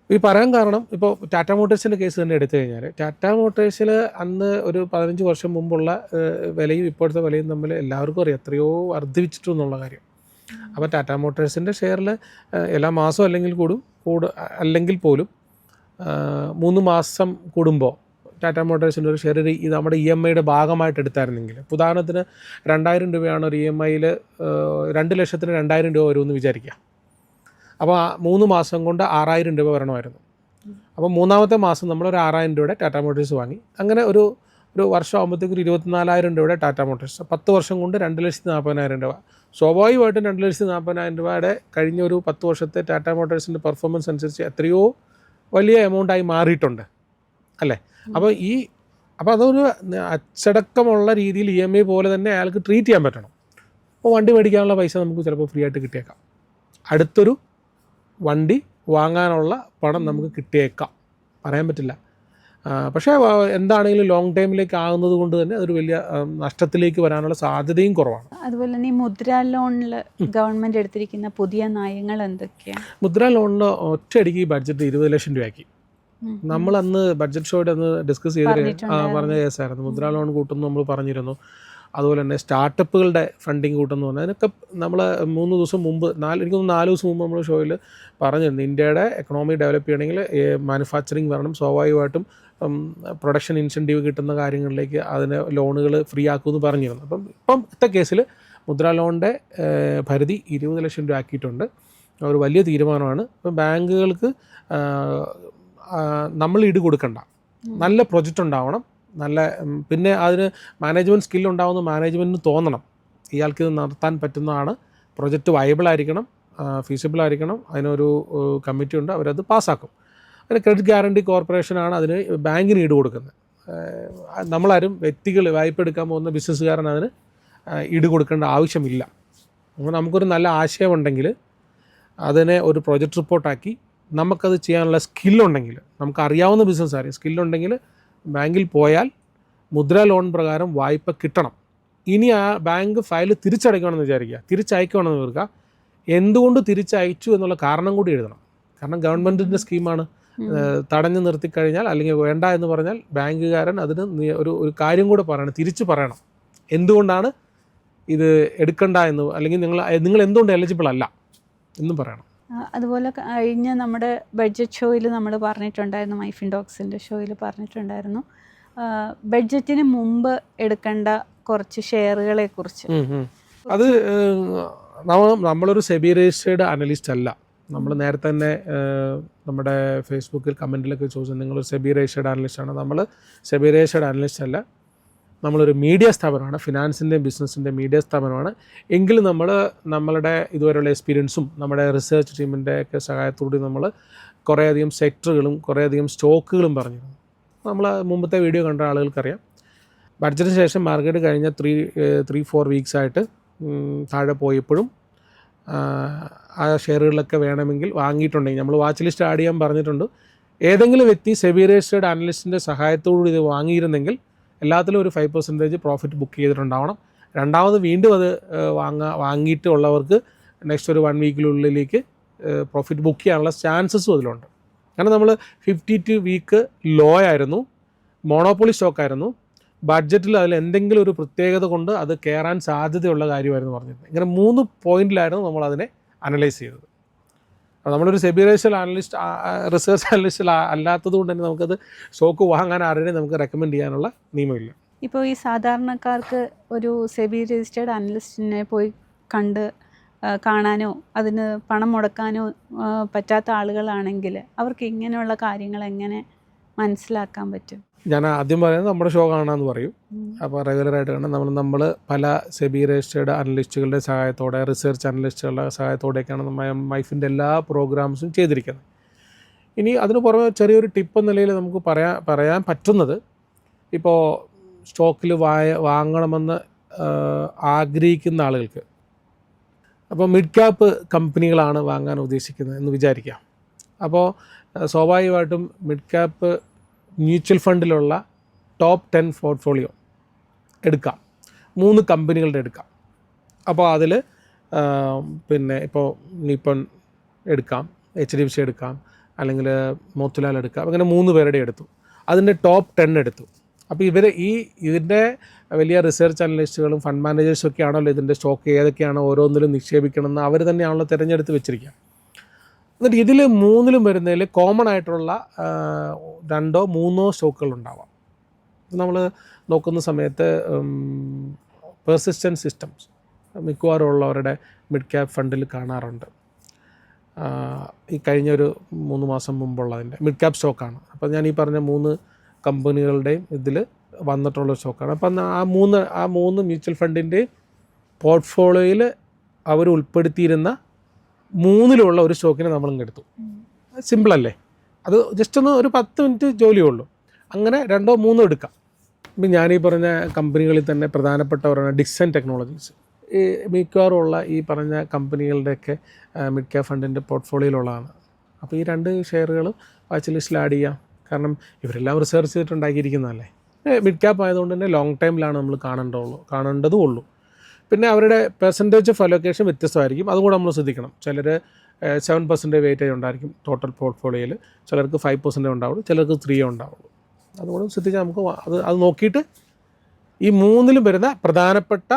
ഈ പറയാൻ കാരണം, ഇപ്പോൾ ടാറ്റ മോട്ടോഴ്സിൻ്റെ കേസ് തന്നെ എടുത്തു കഴിഞ്ഞാൽ, ടാറ്റ മോട്ടോഴ്സിൽ അന്ന് ഒരു 15 വർഷം മുമ്പുള്ള വിലയും ഇപ്പോഴത്തെ വിലയും തമ്മിൽ എല്ലാവർക്കും അറിയാം എത്രയോ വർദ്ധിപ്പിച്ചിട്ടു എന്നുള്ള കാര്യം. അപ്പോൾ ടാറ്റ മോട്ടോഴ്സിൻ്റെ ഷെയറിൽ എല്ലാ മാസവും അല്ലെങ്കിൽ പോലും 3 മാസം കൂടുമ്പോൾ ടാറ്റ മോട്ടോഴ്സിൻ്റെ ഒരു ഷെയർ നമ്മുടെ EMIയുടെ ഭാഗമായിട്ട് എടുത്തായിരുന്നെങ്കിൽ, ഉദാഹരണത്തിന് 2000 രൂപയാണ് ഒരു EMIയിൽ 2 ലക്ഷത്തിന് 2000 രൂപ വരുമെന്ന് വിചാരിക്കുക. അപ്പോൾ 3 മാസം കൊണ്ട് 6000 രൂപ വരണമായിരുന്നു. അപ്പോൾ 3-ാമത്തെ മാസം നമ്മളൊരു 6000 രൂപയുടെ ടാറ്റ മോട്ടോഴ്സ് വാങ്ങി. അങ്ങനെ ഒരു ഒരു വർഷം ആകുമ്പോഴത്തേക്ക് ഒരു 24,000 രൂപയുടെ ടാറ്റ മോട്ടോഴ്സ്, 10 വർഷം കൊണ്ട് 2,40,000 രൂപ. സ്വാഭാവികമായിട്ടും 2,40,000 രൂപയുടെ കഴിഞ്ഞ ഒരു 10 വർഷത്തെ ടാറ്റ മോട്ടോഴ്സിൻ്റെ പെർഫോമൻസ് അനുസരിച്ച് എത്രയോ വലിയ എമൗണ്ടായി മാറിയിട്ടുണ്ട് അല്ലേ. അപ്പോൾ അതൊരു അച്ചടക്കമുള്ള രീതിയിൽ EMI പോലെ തന്നെ അയാൾക്ക് ട്രീറ്റ് ചെയ്യാൻ പറ്റണം. അപ്പോൾ വണ്ടി മേടിക്കാനുള്ള പൈസ നമുക്ക് ചിലപ്പോൾ ഫ്രീ ആയിട്ട് കിട്ടിയേക്കാം, അടുത്തൊരു വണ്ടി വാങ്ങാനുള്ള പണം നമുക്ക് കിട്ടിയേക്കാം, പറയാൻ പറ്റില്ല. പക്ഷേ എന്താണെങ്കിലും ലോങ് ടൈമിലേക്ക് ആകുന്നത് കൊണ്ട് തന്നെ അതൊരു വലിയ നഷ്ടത്തിലേക്ക് വരാനുള്ള സാധ്യതയും കുറവാണ്. അതുപോലെ തന്നെ ഈ മുദ്ര ലോണിൽ ഗവൺമെൻറ് എടുത്തിരിക്കുന്ന പുതിയ നയങ്ങൾ എന്തൊക്കെയാണ്? മുദ്ര ലോണിന് ഒറ്റയടിക്ക് ഈ ബഡ്ജറ്റ് 20 ലക്ഷം രൂപയാക്കി. നമ്മളന്ന് ബഡ്ജറ്റ് ഷോയുടെ അന്ന് ഡിസ്കസ് ചെയ്ത് പറഞ്ഞ കേസായിരുന്നു. മുദ്ര ലോൺ കൂട്ടുന്നു നമ്മൾ പറഞ്ഞിരുന്നു. അതുപോലെ തന്നെ സ്റ്റാർട്ടപ്പുകളുടെ ഫണ്ടിങ് കൂട്ടുന്നു പറഞ്ഞാൽ അതിനൊക്കെ നമ്മൾ 3 ദിവസം മുമ്പ് എനിക്കൊന്ന് 4 ദിവസം മുമ്പ് നമ്മൾ ഷോയിൽ പറഞ്ഞിരുന്നു. ഇന്ത്യയുടെ എക്കണോമി ഡെവലപ്പ് ചെയ്യണമെങ്കിൽ മാനുഫാക്ചറിങ് വരണം, സ്വാഭാവികമായിട്ടും പ്രൊഡക്ഷൻ ഇൻസെൻറ്റീവ് കിട്ടുന്ന കാര്യങ്ങളിലേക്ക് അതിന് ലോണുകൾ ഫ്രീ ആക്കുമെന്ന് പറഞ്ഞിരുന്നു. ഇപ്പോഴത്തെ കേസിൽ മുദ്ര ലോണിൻ്റെ പരിധി 20 ലക്ഷം രൂപ ആക്കിയിട്ടുണ്ട്. ഒരു വലിയ തീരുമാനമാണ്. ഇപ്പം ബാങ്കുകൾക്ക് നമ്മൾ ഈട് കൊടുക്കണ്ട, നല്ല പ്രൊജക്റ്റ് ഉണ്ടാവണം, പിന്നെ അതിന് മാനേജ്മെൻറ്റ് സ്കിൽ ഉണ്ടാവുന്ന മാനേജ്മെൻറ്റിന് തോന്നണം ഇയാൾക്ക് ഇത് നടത്താൻ പറ്റുന്നതാണ്, പ്രൊജക്റ്റ് വയബിൾ ആയിരിക്കണം, ഫീസിബിൾ ആയിരിക്കണം, അതിനൊരു കമ്മിറ്റി ഉണ്ട്, അവരത് പാസ്സാക്കും. അതിന് ക്രെഡിറ്റ് ഗ്യാരണ്ടി കോർപ്പറേഷനാണ് അതിന് ബാങ്കിന് ഈട് കൊടുക്കുന്നത്. നമ്മളാരും വ്യക്തികൾ വായ്പ എടുക്കാൻ പോകുന്ന ബിസിനസ്സുകാരൻ അതിന് ഈട് കൊടുക്കേണ്ട ആവശ്യമില്ല. അപ്പോൾ നമുക്കൊരു നല്ല ആശയമുണ്ടെങ്കിൽ അതിനെ ഒരു പ്രൊജക്റ്റ് റിപ്പോർട്ടാക്കി നമുക്കത് ചെയ്യാനുള്ള സ്കില്ലുണ്ടെങ്കിൽ, നമുക്കറിയാവുന്ന ബിസിനസ് ആരും സ്കില്ലുണ്ടെങ്കിൽ ബാങ്കിൽ പോയാൽ മുദ്ര ലോൺ പ്രകാരം വായ്പ കിട്ടണം. ഇനി ആ ബാങ്ക് ഫയൽ തിരിച്ചടയ്ക്കണമെന്ന് വിചാരിക്കുക, തിരിച്ചയക്കണമെന്ന് തീർക്കുക, എന്തുകൊണ്ട് തിരിച്ചയച്ചു എന്നുള്ള കാരണം കൂടി എഴുതണം. കാരണം ഗവൺമെൻറ്റിൻ്റെ സ്കീമാണ്. തടഞ്ഞു നിർത്തിക്കഴിഞ്ഞാൽ അല്ലെങ്കിൽ വേണ്ട എന്ന് പറഞ്ഞാൽ ബാങ്കുകാരൻ അതിന് ഒരു കാര്യം കൂടെ പറയണം, തിരിച്ചു പറയണം എന്തുകൊണ്ടാണ് ഇത് എടുക്കണ്ട എന്ന്, അല്ലെങ്കിൽ നിങ്ങൾ എന്തുകൊണ്ട് എലിജിബിൾ അല്ല എന്നും പറയണം. അതുപോലെ കഴിഞ്ഞ നമ്മുടെ ബഡ്ജറ്റ് ഷോയിൽ നമ്മൾ പറഞ്ഞിട്ടുണ്ടായിരുന്നു, മൈഫിൻ ടോക്സിൻ്റെ ഷോയിൽ പറഞ്ഞിട്ടുണ്ടായിരുന്നു ബഡ്ജറ്റിന് മുമ്പ് എടുക്കേണ്ട കുറച്ച് ഷെയറുകളെ കുറിച്ച്. അത് നമ്മളൊരു സെബി രജിസ്റ്റേർഡ് അനലിസ്റ്റ് അല്ല. നമ്മൾ നേരത്തെ തന്നെ നമ്മുടെ ഫേസ്ബുക്കിൽ കമൻറ്റിലൊക്കെ ചോദിച്ചു നിങ്ങളൊരു സെബി രജിസ്റ്റേർഡ് അനലിസ്റ്റാണ്. നമ്മൾ സെബി രജിസ്റ്റേർഡ് അനലിസ്റ്റ് അല്ല, നമ്മളൊരു മീഡിയ സ്ഥാപനമാണ്, ഫിനാൻസിൻ്റെയും ബിസിനസ്സിൻ്റെ മീഡിയ സ്ഥാപനമാണ്. എങ്കിലും നമ്മളുടെ ഇതുവരെയുള്ള എക്സ്പീരിയൻസും നമ്മുടെ റിസർച്ച് ടീമിൻ്റെ ഒക്കെ സഹായത്തോടെ നമ്മൾ കുറേയധികം സെക്ടറുകളും കുറേയധികം സ്റ്റോക്കുകളും പറഞ്ഞിരുന്നു. നമ്മൾ മുമ്പത്തെ വീഡിയോ കണ്ട ആളുകൾക്കറിയാം. ബഡ്ജറ്റിന് ശേഷം മാർക്കറ്റ് കഴിഞ്ഞ 3-4 വീക്സായിട്ട് താഴെ പോയപ്പോഴും ആ ഷെയറുകളിലൊക്കെ വേണമെങ്കിൽ വാങ്ങിയിട്ടുണ്ടെങ്കിൽ നമ്മൾ വാച്ച് ലിസ്റ്റ് ആഡ് ചെയ്യാൻ പറഞ്ഞിട്ടുണ്ട്. ഏതെങ്കിലും വ്യക്തി സെബി രജിസ്റ്റേർഡ് അനലിസ്റ്റിൻ്റെ സഹായത്തോടുകൂടി ഇത് വാങ്ങിയിരുന്നെങ്കിൽ എല്ലാത്തിലും ഒരു 5% പ്രോഫിറ്റ് ബുക്ക് ചെയ്തിട്ടുണ്ടാവണം. രണ്ടാമത് വീണ്ടും അത് വാങ്ങിയിട്ടുള്ളവർക്ക് നെക്സ്റ്റ് ഒരു 1 വീക്കിനുള്ളിലേക്ക് പ്രോഫിറ്റ് ബുക്ക് ചെയ്യാനുള്ള ചാൻസസും അതിലുണ്ട്. കാരണം നമ്മൾ 52 വീക്ക് ലോ ആയിരുന്നു, മോണോപ്പൊളി സ്റ്റോക്കായിരുന്നു, ബഡ്ജറ്റിൽ അതിൽ എന്തെങ്കിലും ഒരു പ്രത്യേകത കൊണ്ട് അത് കയറാൻ സാധ്യതയുള്ള കാര്യമായിരുന്നു പറഞ്ഞിരുന്നത്. ഇങ്ങനെ 3 പോയിന്റിലായിരുന്നു നമ്മളതിനെ അനലൈസ് ചെയ്തത്. അപ്പോൾ നമ്മളൊരു സെബി രജിസ്റ്റേർഡ് റിസർച്ച് അനലിസ്റ്റ് അല്ലാത്തത് കൊണ്ട് തന്നെ നമുക്കത് സ്റ്റോക്ക് വാങ്ങാൻ ആരെയും നമുക്ക് റെക്കമെൻഡ് ചെയ്യാനുള്ള നിയമമില്ല. ഇപ്പോൾ ഈ സാധാരണക്കാർക്ക് ഒരു സെബി രജിസ്റ്റേർഡ് അനലിസ്റ്റിനെ പോയി കാണാനോ അതിന് പണം മുടക്കാനോ പറ്റാത്ത ആളുകളാണെങ്കിൽ അവർക്ക് ഇങ്ങനെയുള്ള കാര്യങ്ങൾ എങ്ങനെ മനസ്സിലാക്കാൻ പറ്റും? ഞാൻ ആദ്യം പറയുന്നത് നമ്മുടെ ഷോ കാണാമെന്ന് പറയും. അപ്പോൾ റെഗുലറായിട്ട് കാണാൻ നമ്മൾ പല സെബി രജിസ്റ്റേർഡ് അനലിസ്റ്റുകളുടെ സഹായത്തോടെ, റിസർച്ച് അനലിസ്റ്റുകളുടെ സഹായത്തോടെയൊക്കെയാണ് മൈഫിൻ്റെ എല്ലാ പ്രോഗ്രാംസും ചെയ്തിരിക്കുന്നത്. ഇനി അതിന് പുറമെ ചെറിയൊരു ടിപ്പ് എന്ന നിലയിൽ നമുക്ക് പറയാൻ പറ്റുന്നത്, ഇപ്പോൾ സ്റ്റോക്കിൽ വാങ്ങണമെന്ന് ആഗ്രഹിക്കുന്ന ആളുകൾക്ക്, അപ്പോൾ മിഡ് ക്യാപ്പ് കമ്പനികളാണ് വാങ്ങാൻ ഉദ്ദേശിക്കുന്നത് എന്ന് വിചാരിക്കാം. അപ്പോൾ സ്വാഭാവികമായിട്ടും മിഡ് ക്യാപ്പ് മ്യൂച്വൽ ഫണ്ടിലുള്ള ടോപ്പ് 10 പോർട്ട്ഫോളിയോ എടുക്കാം, 3 കമ്പനികളുടെ എടുക്കാം. അപ്പോൾ അതിൽ പിന്നെ ഇപ്പോൾ നിപ്പൺ എടുക്കാം, HDFC എടുക്കാം, അല്ലെങ്കിൽ മോത്തിലാൽ എടുക്കാം, അങ്ങനെ 3 പേരുടെ എടുത്തു. അതിൻ്റെ ടോപ്പ് 10 എടുത്തു. അപ്പോൾ ഇതിൻ്റെ വലിയ റിസർച്ച് അനലിസ്റ്റുകളും ഫണ്ട് മാനേജേഴ്സും ഒക്കെ ആണല്ലോ ഇതിൻ്റെ സ്റ്റോക്ക് ഏതൊക്കെയാണോ ഓരോന്നിലും നിക്ഷേപിക്കണമെന്ന് അവർ തന്നെയാണല്ലോ തിരഞ്ഞെടുത്ത് വെച്ചിരിക്കുക. എന്നിട്ട് ഇതിൽ 3ലും വരുന്നതിൽ കോമൺ ആയിട്ടുള്ള 2-3 സ്റ്റോക്കുകൾ ഉണ്ടാവാം. നമ്മൾ നോക്കുന്ന സമയത്ത് പെർസിസ്റ്റൻറ്റ് സിസ്റ്റംസ് മിക്കവാറും ഉള്ളവരുടെ മിഡ് ക്യാപ്പ് ഫണ്ടിൽ കാണാറുണ്ട്. ഈ കഴിഞ്ഞ ഒരു 3 മാസം മുമ്പുള്ളതിൻ്റെ മിഡ് ക്യാപ്പ് സ്റ്റോക്കാണ്. അപ്പോൾ ഞാൻ ഈ പറഞ്ഞ 3 കമ്പനികളുടെയും ഇതിൽ വന്നിട്ടുള്ള സ്റ്റോക്കാണ്. അപ്പം ആ മൂന്ന് മ്യൂച്വൽ ഫണ്ടിൻ്റെ പോർട്ട്ഫോളിയോയിൽ അവർ ഉൾപ്പെടുത്തിയിരുന്ന മൂന്നിലുള്ള ഒരു സ്റ്റോക്കിനെ നമ്മളിങ്ങ് എടുത്തു. സിമ്പിളല്ലേ? അത് ജസ്റ്റ് ഒരു 10 മിനിറ്റ് ജോലിയേ ഉള്ളൂ. അങ്ങനെ 2 or 3 എടുക്കാം. ഇപ്പം ഞാനീ പറഞ്ഞ കമ്പനികളിൽ തന്നെ പ്രധാനപ്പെട്ടവരാണ് ഡിക്സൺ ടെക്നോളജീസ്. ഈ മിക്കവാറുമുള്ള ഈ പറഞ്ഞ കമ്പനികളുടെയൊക്കെ മിഡ് ക്യാപ് ഫണ്ടിൻ്റെ പോർട്ട്ഫോളിയോയിലുള്ളതാണ്. അപ്പോൾ ഈ 2 ഷെയറുകളും വാച്ച് ലിസ്റ്റിൽ ആഡ് ചെയ്യാം. കാരണം ഇവരെല്ലാം റിസർച്ച് ചെയ്തിട്ടുണ്ടാക്കിയിരിക്കുന്നതല്ലേ. മിഡ് ക്യാപ്പ് ആയതുകൊണ്ട് തന്നെ ലോങ് ടൈമിലാണ് നമ്മൾ കാണേണ്ടതും ഉള്ളൂ. പിന്നെ അവരുടെ പെർസെൻറ്റേജ് ഓഫ് അലോക്കേഷൻ വ്യത്യസ്തമായിരിക്കും. അതും കൂടെ നമ്മൾ ശ്രദ്ധിക്കണം. ചിലർ 7% വെയിറ്റേജ് ഉണ്ടായിരിക്കും ടോട്ടൽ പോർട്ട്ഫോളിയോയിൽ, ചിലർക്ക് 5% ഉണ്ടാവുള്ളൂ, ചിലർക്ക് 3 ഉണ്ടാവുള്ളൂ. അതുകൂടെ ശ്രദ്ധിച്ചാൽ നമുക്ക് അത് നോക്കിയിട്ട് ഈ 3ലും വരുന്ന പ്രധാനപ്പെട്ട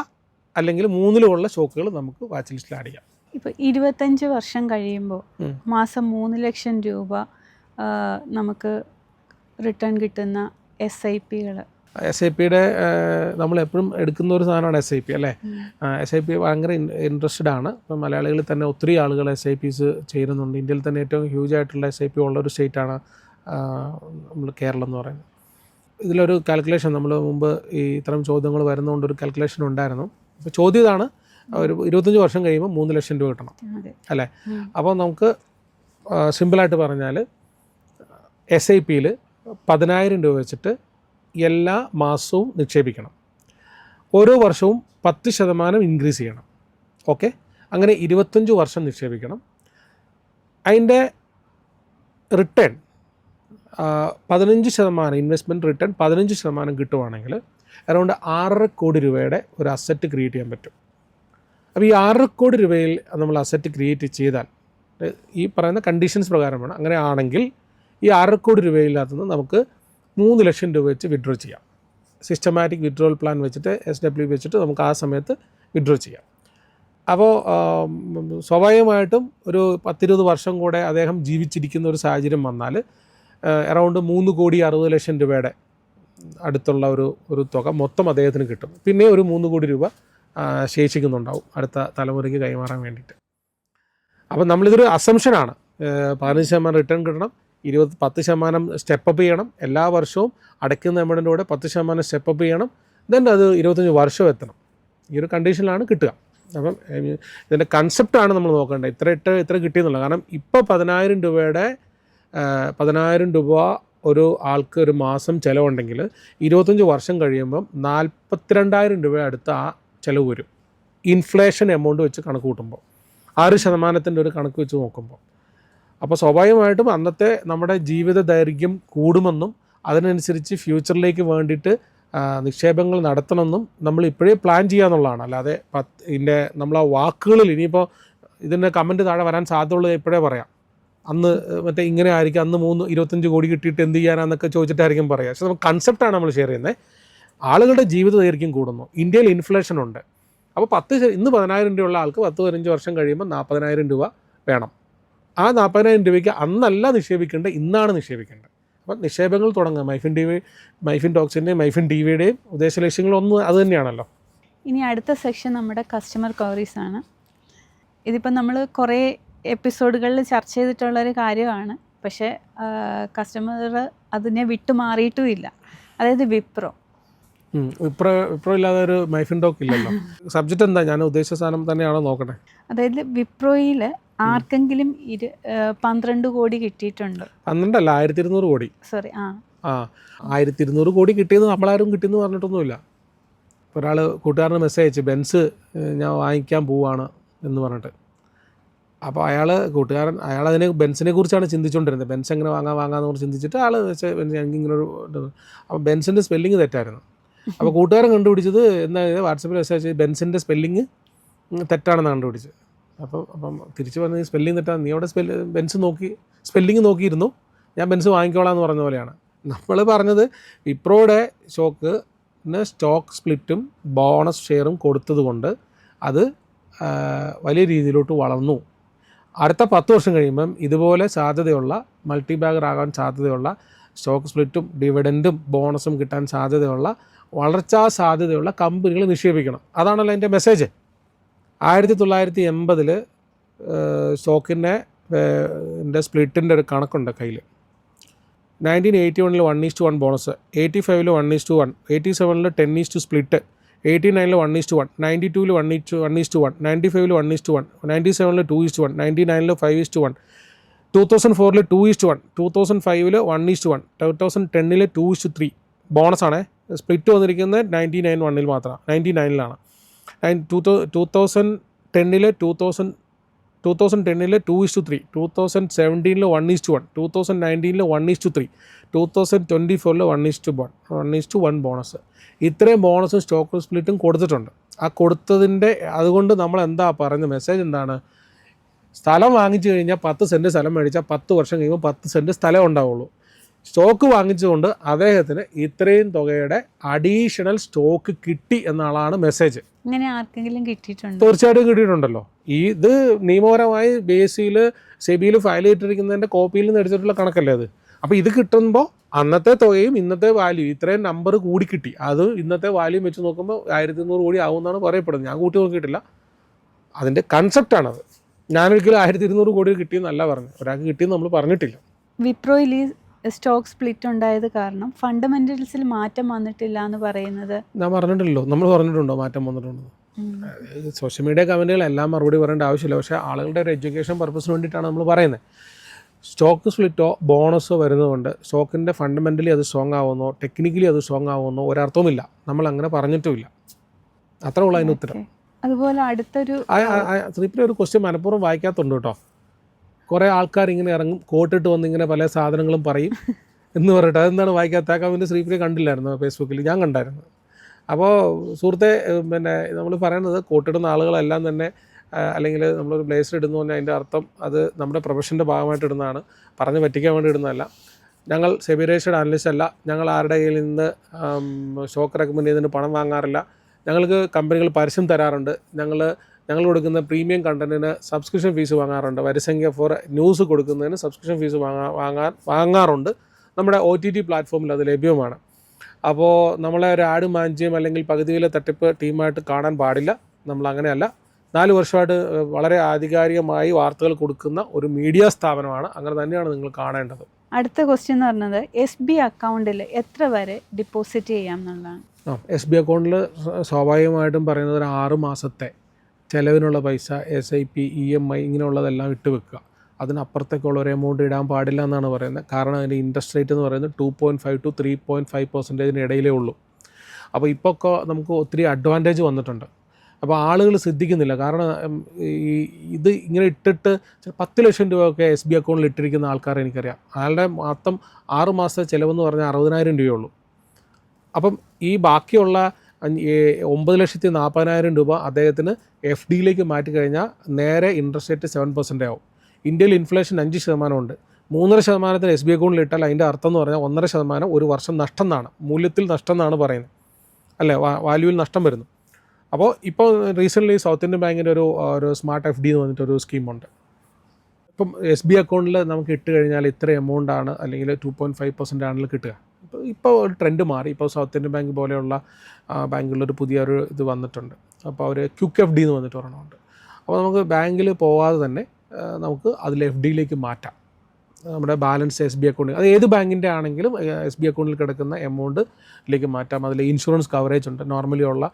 അല്ലെങ്കിൽ 3ലുമുള്ള സ്റ്റോക്കുകൾ നമുക്ക് വാച്ച് ലിസ്റ്റിൽ ആഡ് ചെയ്യാം. ഇപ്പോൾ 25 വർഷം കഴിയുമ്പോൾ മാസം 3 ലക്ഷം രൂപ നമുക്ക് റിട്ടേൺ കിട്ടുന്ന SIPകൾ. SIPയുടെ നമ്മളെപ്പോഴും എടുക്കുന്ന ഒരു സാധനമാണ് SIP അല്ലേ. SIP ഭയങ്കര ഇൻട്രസ്റ്റഡ് ആണ്. ഇപ്പം മലയാളികളിൽ തന്നെ ഒത്തിരി ആളുകൾ SIPs ചേരുന്നുണ്ട്. ഇന്ത്യയിൽ തന്നെ ഏറ്റവും ഹ്യൂജ് ആയിട്ടുള്ള SIP ഉള്ളൊരു സ്റ്റേറ്റാണ് നമ്മൾ കേരളം എന്ന് പറയുന്നത്. ഇതിലൊരു കാൽക്കുലേഷൻ നമ്മൾ മുമ്പ് ഈ ഇത്തരം ചോദ്യങ്ങൾ വരുന്നതുകൊണ്ട് ഒരു കാൽക്കുലേഷൻ ഉണ്ടായിരുന്നു. ഇപ്പോൾ ചോദ്യം ഇതാണ്, ഒരു 25 വർഷം കഴിയുമ്പോൾ 3 ലക്ഷം രൂപ കിട്ടണം അല്ലേ. അപ്പോൾ നമുക്ക് സിമ്പിളായിട്ട് പറഞ്ഞാൽ SIPയിൽ 10,000 രൂപ വെച്ചിട്ട് എല്ലാ മാസവും നിക്ഷേപിക്കണം. ഓരോ വർഷവും 10% ഇൻക്രീസ് ചെയ്യണം. ഓക്കെ, അങ്ങനെ 25 വർഷം നിക്ഷേപിക്കണം. അതിൻ്റെ റിട്ടേൺ 15% ഇൻവെസ്റ്റ്മെൻറ്റ് റിട്ടേൺ 15% കിട്ടുവാണെങ്കിൽ അറൗണ്ട് 6.5 കോടി രൂപയുടെ ഒരു അസറ്റ് ക്രിയേറ്റ് ചെയ്യാൻ പറ്റും. അപ്പോൾ ഈ 6.5 കോടി രൂപയിൽ നമ്മൾ അസറ്റ് ക്രിയേറ്റ് ചെയ്താൽ ഈ പറയുന്ന കണ്ടീഷൻസ് പ്രകാരമാണ്. അങ്ങനെ ആണെങ്കിൽ ഈ 6.5 കോടി രൂപയിനകത്തുനിന്ന് നമുക്ക് 3 ലക്ഷം രൂപ വെച്ച് വിഡ്രോ ചെയ്യാം. സിസ്റ്റമാറ്റിക് വിഡ്രോവൽ പ്ലാൻ വെച്ചിട്ട് SW വെച്ചിട്ട് നമുക്ക് ആ സമയത്ത് വിഡ്രോ ചെയ്യാം. അപ്പോൾ സ്വാഭാവികമായിട്ടും ഒരു 10-20 വർഷം കൂടെ അദ്ദേഹം ജീവിച്ചിരിക്കുന്ന ഒരു സാഹചര്യം വന്നാൽ അറൗണ്ട് 3,60,00,000 രൂപയുടെ അടുത്തുള്ള ഒരു തുക മൊത്തം അദ്ദേഹത്തിന് കിട്ടും. പിന്നെ ഒരു 3 കോടി രൂപ ശേഷിക്കുന്നുണ്ടാവും അടുത്ത തലമുറയ്ക്ക് കൈമാറാൻ വേണ്ടിയിട്ട്. അപ്പം നമ്മളിതൊരു അസംഷനാണ്. 15% റിട്ടേൺ കിട്ടണം, 10% സ്റ്റെപ്പപ്പ് ചെയ്യണം, എല്ലാ വർഷവും അടയ്ക്കുന്ന എമൗണ്ടിൻ്റെ കൂടെ 10% സ്റ്റെപ്പപ്പ് ചെയ്യണം, ദെൻ അത് 25 വർഷം എത്തണം. ഈ ഒരു കണ്ടീഷനിലാണ് കിട്ടുക. അപ്പം ഇതിൻ്റെ കൺസെപ്റ്റാണ് നമ്മൾ നോക്കേണ്ടത്. ഇത്ര കിട്ടിയെന്നുള്ളത്. കാരണം ഇപ്പോൾ 10,000 രൂപ ഒരു ആൾക്ക് ഒരു മാസം ചിലവുണ്ടെങ്കിൽ 25 വർഷം കഴിയുമ്പം 42,000 രൂപ അടുത്ത് ആ ചിലവ് വരും. ഇൻഫ്ലേഷൻ എമൗണ്ട് വെച്ച് കണക്ക് കൂട്ടുമ്പോൾ 6% ഒരു കണക്ക് വെച്ച് നോക്കുമ്പോൾ. അപ്പോൾ സ്വാഭാവികമായിട്ടും അന്നത്തെ നമ്മുടെ ജീവിത ദൈർഘ്യം കൂടുമെന്നും അതിനനുസരിച്ച് ഫ്യൂച്ചറിലേക്ക് വേണ്ടിയിട്ട് നിക്ഷേപങ്ങൾ നടത്തണമെന്നും നമ്മൾ ഇപ്പോഴേ പ്ലാൻ ചെയ്യുക എന്നുള്ളതാണ്. അല്ലാതെ നമ്മൾ ആ വാക്കുകളിൽ ഇനിയിപ്പോൾ ഇതിൻ്റെ കമൻറ്റ് താഴെ വരാൻ സാധ്യതയുള്ളത് ഇപ്പോഴേ പറയാം. അന്ന് മറ്റേ ഇങ്ങനെ ആയിരിക്കും, അന്ന് 25 കോടി കിട്ടിയിട്ട് എന്ത് ചെയ്യാനാന്നൊക്കെ ചോദിച്ചിട്ടായിരിക്കും പറയുക. പക്ഷേ നമുക്ക് കൺസെപ്റ്റാണ് നമ്മൾ ഷെയർ ചെയ്യുന്നത്. ആളുകളുടെ ജീവിത ദൈർഘ്യം കൂടുന്നു, ഇന്ത്യയിൽ ഇൻഫ്ലേഷൻ ഉണ്ട്. അപ്പോൾ ഇന്ന് 10,000 രൂപയുള്ള ആൾക്ക് 10-15 വർഷം കഴിയുമ്പോൾ 40,000 രൂപ വേണം. ആ 40,000 രൂപയ്ക്ക് അന്നല്ല നിക്ഷേപിക്കേണ്ടത്, ഇന്നാണ് നിക്ഷേപിക്കേണ്ടത്. അപ്പം നിക്ഷേപങ്ങൾ തുടങ്ങുക. മൈഫിൻ ടോക്സിൻ്റെയും മൈഫിൻ ടിവിയുടെയും ഉദ്ദേശ ലക്ഷ്യങ്ങളൊന്നും അത് തന്നെയാണല്ലോ. ഇനി അടുത്ത സെക്ഷൻ നമ്മുടെ കസ്റ്റമർ ക്വയറീസ് ആണ്. ഇതിപ്പം നമ്മൾ കുറേ എപ്പിസോഡുകളിൽ ചർച്ച ചെയ്തിട്ടുള്ളൊരു കാര്യമാണ്. പക്ഷേ കസ്റ്റമർ അതിനെ വിട്ടുമാറിയിട്ടുമില്ല. അതായത് വിപ്രോ ഇല്ലാതെ ഒരു മൈഫിൻ ടോക്ക് ഇല്ലല്ലോ. സബ്ജക്റ്റ് എന്താ? ഞാൻ ഉദ്ദേശിച്ച സാധനം തന്നെയാണോ നോക്കണേ. അതായത് വിപ്രോയിൽ ആർക്കെങ്കിലും 12 കോടി കിട്ടിയിട്ടുണ്ട്? 12 അല്ല, 1,200 കോടി. സോറി, 1,200 കോടി കിട്ടിയെന്ന് നമ്മളാരും കിട്ടിയെന്ന് പറഞ്ഞിട്ടൊന്നുമില്ല. ഒരാൾ കൂട്ടുകാരന് മെസ്സേജ് അയച്ചു, ബെൻസ് ഞാൻ വാങ്ങിക്കാൻ പോവാണ് എന്ന് പറഞ്ഞിട്ട്. അപ്പോൾ കൂട്ടുകാരൻ അതിനെ ബെൻസിനെ കുറിച്ചാണ് ചിന്തിച്ചുകൊണ്ടിരുന്നത്. ബെൻസ് എങ്ങനെ വാങ്ങാമെന്ന് കുറിച്ച് ചിന്തിച്ചിട്ട് ഞങ്ങൾക്ക് ഇങ്ങനൊരു അപ്പോൾ ബെൻസിൻ്റെ സ്പെല്ലിങ് തെറ്റായിരുന്നു. അപ്പോൾ കൂട്ടുകാരൻ കണ്ടുപിടിച്ചത് എന്താ, വാട്സപ്പിൽ മെസ്സേജ് ബെൻസിൻ്റെ സ്പെല്ലിങ് തെറ്റാണെന്ന് കണ്ടുപിടിച്ചത്. അപ്പം തിരിച്ച് പറഞ്ഞ് സ്പെല്ലിങ് തെറ്റാണ്, നീ അവിടെ സ്പെല്ലിങ് നോക്കിയിരുന്നു, ഞാൻ ബെൻസ് വാങ്ങിക്കോളാം എന്ന് പറഞ്ഞ പോലെയാണ്. നമ്മൾ പറഞ്ഞത് വിപ്രോയുടെ സ്റ്റോക്ക് സ്പ്ലിറ്റും ബോണസ് ഷെയറും കൊടുത്തത് കൊണ്ട് അത് വലിയ രീതിയിലോട്ട് വളർന്നു. അടുത്ത 10 വർഷം കഴിയുമ്പം ഇതുപോലെ സാധ്യതയുള്ള മൾട്ടി ബാഗർ ആകാൻ സാധ്യതയുള്ള സ്റ്റോക്ക് സ്പ്ലിറ്റും ഡിവിഡൻറ്റും ബോണസും കിട്ടാൻ സാധ്യതയുള്ള വളർച്ചാ സാധ്യതയുള്ള കമ്പനികൾ നിക്ഷേപിക്കണം. അതാണല്ലോ എൻ്റെ മെസ്സേജ്. 1980 സ്റ്റോക്കിൻ്റെ സ്പ്ലിറ്റിൻ്റെ ഒരു കണക്കുണ്ട് കയ്യിൽ. 1981 1:1 ബോണസ്, 85 1:1, 87 10 സ്പ്ലിറ്റ്, 89 1:1, 92 1:1, 95 1:1, 97 2:1, 99 5:1, 2004 2:1, 2005 1:1, 2010 2:3. ബോണസാണ്. സ്പ്ലിറ്റ് വന്നിരിക്കുന്നത് 99 മാത്രമാണ്, 99 2010 2:3, 2017 1:1, 2019 1:3, 2024 1:1 ബോണസ്. ഇത്രയും ബോണസും സ്റ്റോക്ക് സ്പ്ലിറ്റും കൊടുത്തിട്ടുണ്ട്. ആ കൊടുത്തതിൻ്റെ അതുകൊണ്ട് നമ്മൾ എന്താ പറഞ്ഞ മെസ്സേജ് എന്താണ്? സ്ഥലം വാങ്ങിച്ചു കഴിഞ്ഞാൽ 10 സെൻറ്റ് സ്ഥലം മേടിച്ചാൽ 10 വർഷം കഴിയുമ്പോൾ 10 സെൻറ്റ് സ്ഥലം ഉണ്ടാവുള്ളൂ. സ്റ്റോക്ക് വാങ്ങിച്ചുകൊണ്ട് അദ്ദേഹത്തിന് ഇത്രയും തുകയുടെ അഡീഷണൽ സ്റ്റോക്ക് കിട്ടി എന്നാണ് മെസ്സേജ്. ഇങ്ങനെ ആർക്കെങ്കിലും കിട്ടിയിട്ടുണ്ടോ? തീർച്ചയായിട്ടും കിട്ടിയിട്ടുണ്ടല്ലോ. ഇത് നിയമപരമായി ബേസിൽ സെബിയിൽ ഫയൽ ചെയ്തിട്ടിരിക്കുന്നതിൻ്റെ കോപ്പിയിൽ നിന്ന് എടുത്തിട്ടുള്ള കണക്കല്ലേ അത്. അപ്പോൾ ഇത് കിട്ടുമ്പോൾ അന്നത്തെ തുകയും ഇന്നത്തെ വാല്യൂ ഇത്രയും നമ്പർ കൂടി കിട്ടി. അത് ഇന്നത്തെ വാല്യൂ വെച്ച് നോക്കുമ്പോൾ 1200 കോടി ആവുമെന്നാണ് പറയപ്പെടുന്നത്. ഞാൻ കൂട്ടി നോക്കിയിട്ടില്ല, അതിൻ്റെ കൺസെപ്റ്റാണത്. ഞാനൊരിക്കലും 1200 കോടി കിട്ടിയെന്നല്ല പറഞ്ഞത്, ഒരാൾക്ക് കിട്ടിയെന്ന് നമ്മൾ പറഞ്ഞിട്ടില്ല. വിപ്രോയിൽ ഈ സ്റ്റോക്ക് സ്പ്ലിറ്റ് ഉണ്ടായത് കാരണം ഫണ്ടമെന്റൽസിൽ മാറ്റം വന്നിട്ടില്ല എന്ന് പറയുന്നത് ഞാൻ പറഞ്ഞിട്ടില്ലല്ലോ. നമ്മൾ പറഞ്ഞിട്ടുണ്ടോ മാറ്റം വന്നിട്ടുണ്ടോ? സോഷ്യൽ മീഡിയ കമൻറ്റുകൾ എല്ലാം മറുപടി പറയേണ്ട ആവശ്യമില്ല. പക്ഷേ ആളുകളുടെ ഒരു എഡ്യൂക്കേഷൻ പർപ്പസിന് വേണ്ടിയിട്ടാണ് നമ്മൾ പറയുന്നത്. സ്റ്റോക്ക് സ്പ്ലിറ്റോ ബോണസോ വരുന്നതുകൊണ്ട് സ്റ്റോക്കിൻ്റെ ഫണ്ടമെൻ്റലി അത് സ്ട്രോങ് ആവുന്നോ ടെക്നിക്കലി അത് സ്ട്രോങ് ആവുന്നോ ഒരർത്ഥവുമില്ല. നമ്മൾ അങ്ങനെ പറഞ്ഞിട്ടുമില്ല. അത്ര ഉള്ള അതിന് ഉത്തരം. അതുപോലെ അടുത്തൊരു ശ്രീപ്രിയ ഒരു ക്വസ്റ്റ്യൻ മനഃപൂർവ്വം വായിക്കാത്തുണ്ട് കേട്ടോ. കുറേ ആൾക്കാർ ഇങ്ങനെ ഇറങ്ങും, കോട്ടിട്ട് വന്ന് ഇങ്ങനെ പല സാധനങ്ങളും പറയും എന്ന് പറഞ്ഞിട്ട്. അതെന്താണ് വായിക്കാത്ത? കമൻറ്റ് ശ്രീപ്രിയ കണ്ടില്ലായിരുന്നു ഫേസ്ബുക്കിൽ? ഞാൻ കണ്ടായിരുന്നു. അപ്പോൾ സുഹൃത്തെ, പിന്നെ നമ്മൾ പറയുന്നത് കോട്ടിടുന്ന ആളുകളെല്ലാം തന്നെ അല്ലെങ്കിൽ നമ്മളൊരു ബ്ലേസർ ഇടുന്നു പറഞ്ഞാൽ അതിൻ്റെ അർത്ഥം അത് നമ്മുടെ പ്രൊഫഷൻ്റെ ഭാഗമായിട്ട് ഇടുന്നതാണ്, പറഞ്ഞ് പറ്റിക്കാൻ വേണ്ടി ഇടുന്നതല്ല. ഞങ്ങൾ സെബി രജിസ്റ്റേർഡ് അനലിസ്റ്റ് അല്ല. ഞങ്ങൾ ആരുടെ കയ്യിൽ നിന്ന് സ്റ്റോക്ക് റെക്കമെൻഡ് ചെയ്തതിന് പണം വാങ്ങാറില്ല. ഞങ്ങൾക്ക് കമ്പനികൾ പരസ്യം തരാറുണ്ട്. ഞങ്ങൾ കൊടുക്കുന്ന പ്രീമിയം കണ്ടൻറ്റിന് സബ്സ്ക്രിപ്ഷൻ ഫീസ് വാങ്ങാറുണ്ട്. വരിസംഖ്യ ഫോർ ന്യൂസ് കൊടുക്കുന്നതിന് സബ്സ്ക്രിപ്ഷൻ ഫീസ് വാങ്ങാറുണ്ട്. നമ്മുടെ OTT പ്ലാറ്റ്ഫോമിൽ അത് ലഭ്യമാണ്. അപ്പോൾ നമ്മളെ ഒരു ആഡ് മാഞ്ചിയം അല്ലെങ്കിൽ പകുതിയിലെ തട്ടിപ്പ് ടീമായിട്ട് കാണാൻ പാടില്ല. നമ്മളങ്ങനെയല്ല. 4 വർഷമായിട്ട് വളരെ ആധികാരികമായി വാർത്തകൾ കൊടുക്കുന്ന ഒരു മീഡിയ സ്ഥാപനമാണ്. അങ്ങനെ തന്നെയാണ് നിങ്ങൾ കാണേണ്ടത്. അടുത്ത ക്വസ്റ്റ്യൻ എന്ന് പറഞ്ഞത് SB അക്കൗണ്ടിൽ എത്ര വരെ ഡിപ്പോസിറ്റ് ചെയ്യാം എന്നുള്ളതാണ്. SB അക്കൗണ്ടിൽ സ്വാഭാവികമായിട്ടും പറയുന്നത് ഒരു 6 മാസത്തെ ചിലവിനുള്ള പൈസ SIP, EMI ഇങ്ങനെയുള്ളതെല്ലാം ഇട്ട് വെക്കുക. അതിനപ്പുറത്തേക്കുള്ള ഒരു എമൗണ്ട് ഇടാൻ പാടില്ല എന്നാണ് പറയുന്നത്. കാരണം അതിൻ്റെ ഇൻട്രസ്റ്റ് റേറ്റ് എന്ന് പറയുന്നത് 2.5 to 3.5% ഇടയിലേ ഉള്ളൂ. അപ്പോൾ ഇപ്പോൾ ഒക്കെ നമുക്ക് ഒത്തിരി അഡ്വാൻറ്റേജ് വന്നിട്ടുണ്ട്. അപ്പോൾ ആളുകൾ ശ്രദ്ധിക്കുന്നില്ല. കാരണം ഇത് ഇങ്ങനെ ഇട്ടിട്ട് 10 ലക്ഷം രൂപയൊക്കെ SB അക്കൗണ്ടിൽ ഇട്ടിരിക്കുന്ന ആൾക്കാർ എനിക്കറിയാം. അയാളുടെ മൊത്തം 6 മാസത്തെ ചിലവെന്ന് പറഞ്ഞാൽ 60,000 രൂപയുള്ളൂ. അപ്പം ഈ ബാക്കിയുള്ള 9,40,000 രൂപ അദ്ദേഹത്തിന് FDയിലേക്ക് മാറ്റിക്കഴിഞ്ഞാൽ നേരെ ഇൻട്രസ്റ്റ് റേറ്റ് 7% ആവും. ഇന്ത്യയിൽ ഇൻഫ്ലേഷൻ 5% ഉണ്ട്. 3.5% SB അക്കൗണ്ടിൽ ഇട്ടാൽ അതിൻ്റെ അർത്ഥം എന്ന് പറഞ്ഞാൽ 1.5% ഒരു വർഷം നഷ്ടം എന്നാണ്, മൂല്യത്തിൽ നഷ്ടം എന്നാണ് പറയുന്നത്, അല്ലേ? വാല്യൂവിൽ നഷ്ടം വരുന്നു. അപ്പോൾ ഇപ്പോൾ റീസെൻ്റ്ലി സൗത്ത് ഇന്ത്യൻ ബാങ്കിൻ്റെ ഒരു സ്മാർട്ട് FD എന്ന് പറഞ്ഞിട്ടൊരു സ്കീമുണ്ട്. ഇപ്പം SB അക്കൗണ്ടിൽ നമുക്ക് ഇട്ട് കഴിഞ്ഞാൽ ഇത്ര എമൗണ്ടാണ് അല്ലെങ്കിൽ 2.5% ആണെങ്കിൽ കിട്ടുക. ഇപ്പോൾ ഒരു ട്രെൻഡ് മാറി. ഇപ്പോൾ സൗത്ത് ഇന്ത്യൻ ബാങ്ക് പോലെയുള്ള ബാങ്കുകളിലൊരു പുതിയൊരു ഇത് വന്നിട്ടുണ്ട്. അപ്പോൾ അവർ ക്വിക്ക് FD എന്ന് പറഞ്ഞിട്ട് ഒരെണ്ണമുണ്ട്. അപ്പോൾ നമുക്ക് ബാങ്കിൽ പോവാതെ തന്നെ നമുക്ക് അതിൽ FDയിലേക്ക് മാറ്റാം. നമ്മുടെ ബാലൻസ് SB അക്കൗണ്ടിൽ, അത് ഏത് ബാങ്കിൻ്റെ ആണെങ്കിലും SB അക്കൗണ്ടിൽ കിടക്കുന്ന എമൗണ്ടിലേക്ക് മാറ്റാം. അതിൽ ഇൻഷുറൻസ് കവറേജ് ഉണ്ട്. നോർമലി ഉള്ള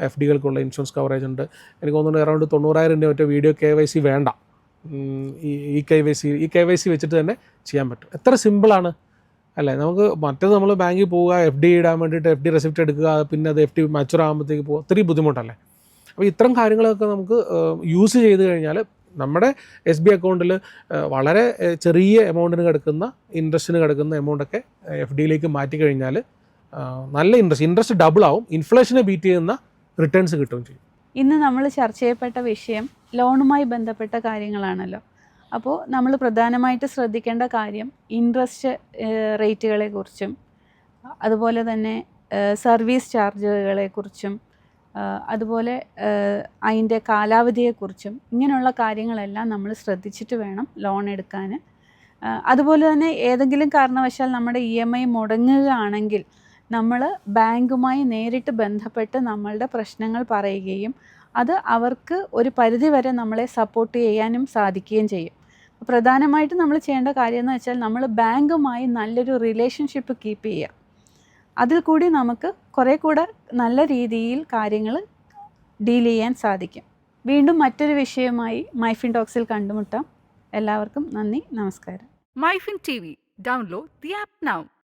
FDകൾക്കുള്ള ഇൻഷുറൻസ് കവറേജ് ഉണ്ട്. എനിക്ക് തോന്നുന്നു അറൗണ്ട് 90,000 രൂപ ഒറ്റ വീഡിയോ KYC വേണ്ട. ഈ KYC വെച്ചിട്ട് തന്നെ ചെയ്യാൻ പറ്റും. എത്ര സിമ്പിളാണ് അല്ലേ? നമുക്ക് മറ്റേത് നമ്മൾ ബാങ്കിൽ പോവുക, FD ഇടാൻ വേണ്ടിയിട്ട് FD റെസിപ്റ്റ് എടുക്കുക, പിന്നെ അത് FD മച്ചുവർ ആകുമ്പോഴത്തേക്ക് പോകുക, ഒത്തിരി ബുദ്ധിമുട്ടല്ലേ? അപ്പോൾ ഇത്തരം കാര്യങ്ങളൊക്കെ നമുക്ക് യൂസ് ചെയ്ത് കഴിഞ്ഞാൽ നമ്മുടെ SB അക്കൗണ്ടിൽ വളരെ ചെറിയ എമൗണ്ടിന് കിടക്കുന്ന ഇൻട്രസ്റ്റിന് കിടക്കുന്ന എമൗണ്ടൊക്കെ FDയിലേക്ക് മാറ്റിക്കഴിഞ്ഞാൽ നല്ല ഇൻട്രസ്റ്റ് ഡബിൾ ആവും. ഇൻഫ്ലേഷനെ ബീറ്റ് ചെയ്യുന്ന റിട്ടേൺസ് കിട്ടുകയും ചെയ്യും. ഇന്ന് നമ്മൾ ചർച്ച ചെയ്യപ്പെട്ട വിഷയം ലോണുമായി ബന്ധപ്പെട്ട കാര്യങ്ങളാണല്ലോ. അപ്പോൾ നമ്മൾ പ്രധാനമായിട്ട് ശ്രദ്ധിക്കേണ്ട കാര്യം ഇൻട്രസ്റ്റ് റേറ്റുകളെക്കുറിച്ചും അതുപോലെ തന്നെ സർവീസ് ചാർജുകളെക്കുറിച്ചും അതുപോലെ അതിൻ്റെ കാലാവധിയെക്കുറിച്ചും ഇങ്ങനെയുള്ള കാര്യങ്ങളെല്ലാം നമ്മൾ ശ്രദ്ധിച്ചിട്ട് വേണം ലോൺ എടുക്കാൻ. അതുപോലെ തന്നെ ഏതെങ്കിലും കാരണവശാൽ നമ്മുടെ EMI മുടങ്ങുകയാണെങ്കിൽ നമ്മൾ ബാങ്കുമായി നേരിട്ട് ബന്ധപ്പെട്ട് നമ്മളുടെ പ്രശ്നങ്ങൾ പറയുകയും അത് അവർക്ക് ഒരു പരിധിവരെ നമ്മളെ സപ്പോർട്ട് ചെയ്യാനും സാധിക്കുകയും ചെയ്യും. പ്രധാനമായിട്ടും നമ്മൾ ചെയ്യേണ്ട കാര്യം എന്ന് വെച്ചാൽ നമ്മൾ ബാങ്കുമായി നല്ലൊരു റിലേഷൻഷിപ്പ് കീപ്പ് ചെയ്യുക. അതിൽ കൂടി നമുക്ക് കുറേ കൂടെ നല്ല രീതിയിൽ കാര്യങ്ങൾ ഡീൽ ചെയ്യാൻ സാധിക്കും. വീണ്ടും മറ്റൊരു വിഷയമായി മൈഫിൻ ടോക്സിൽ കണ്ടുമുട്ടാം. എല്ലാവർക്കും നന്ദി, നമസ്കാരം. MyFin TV. Download the app now.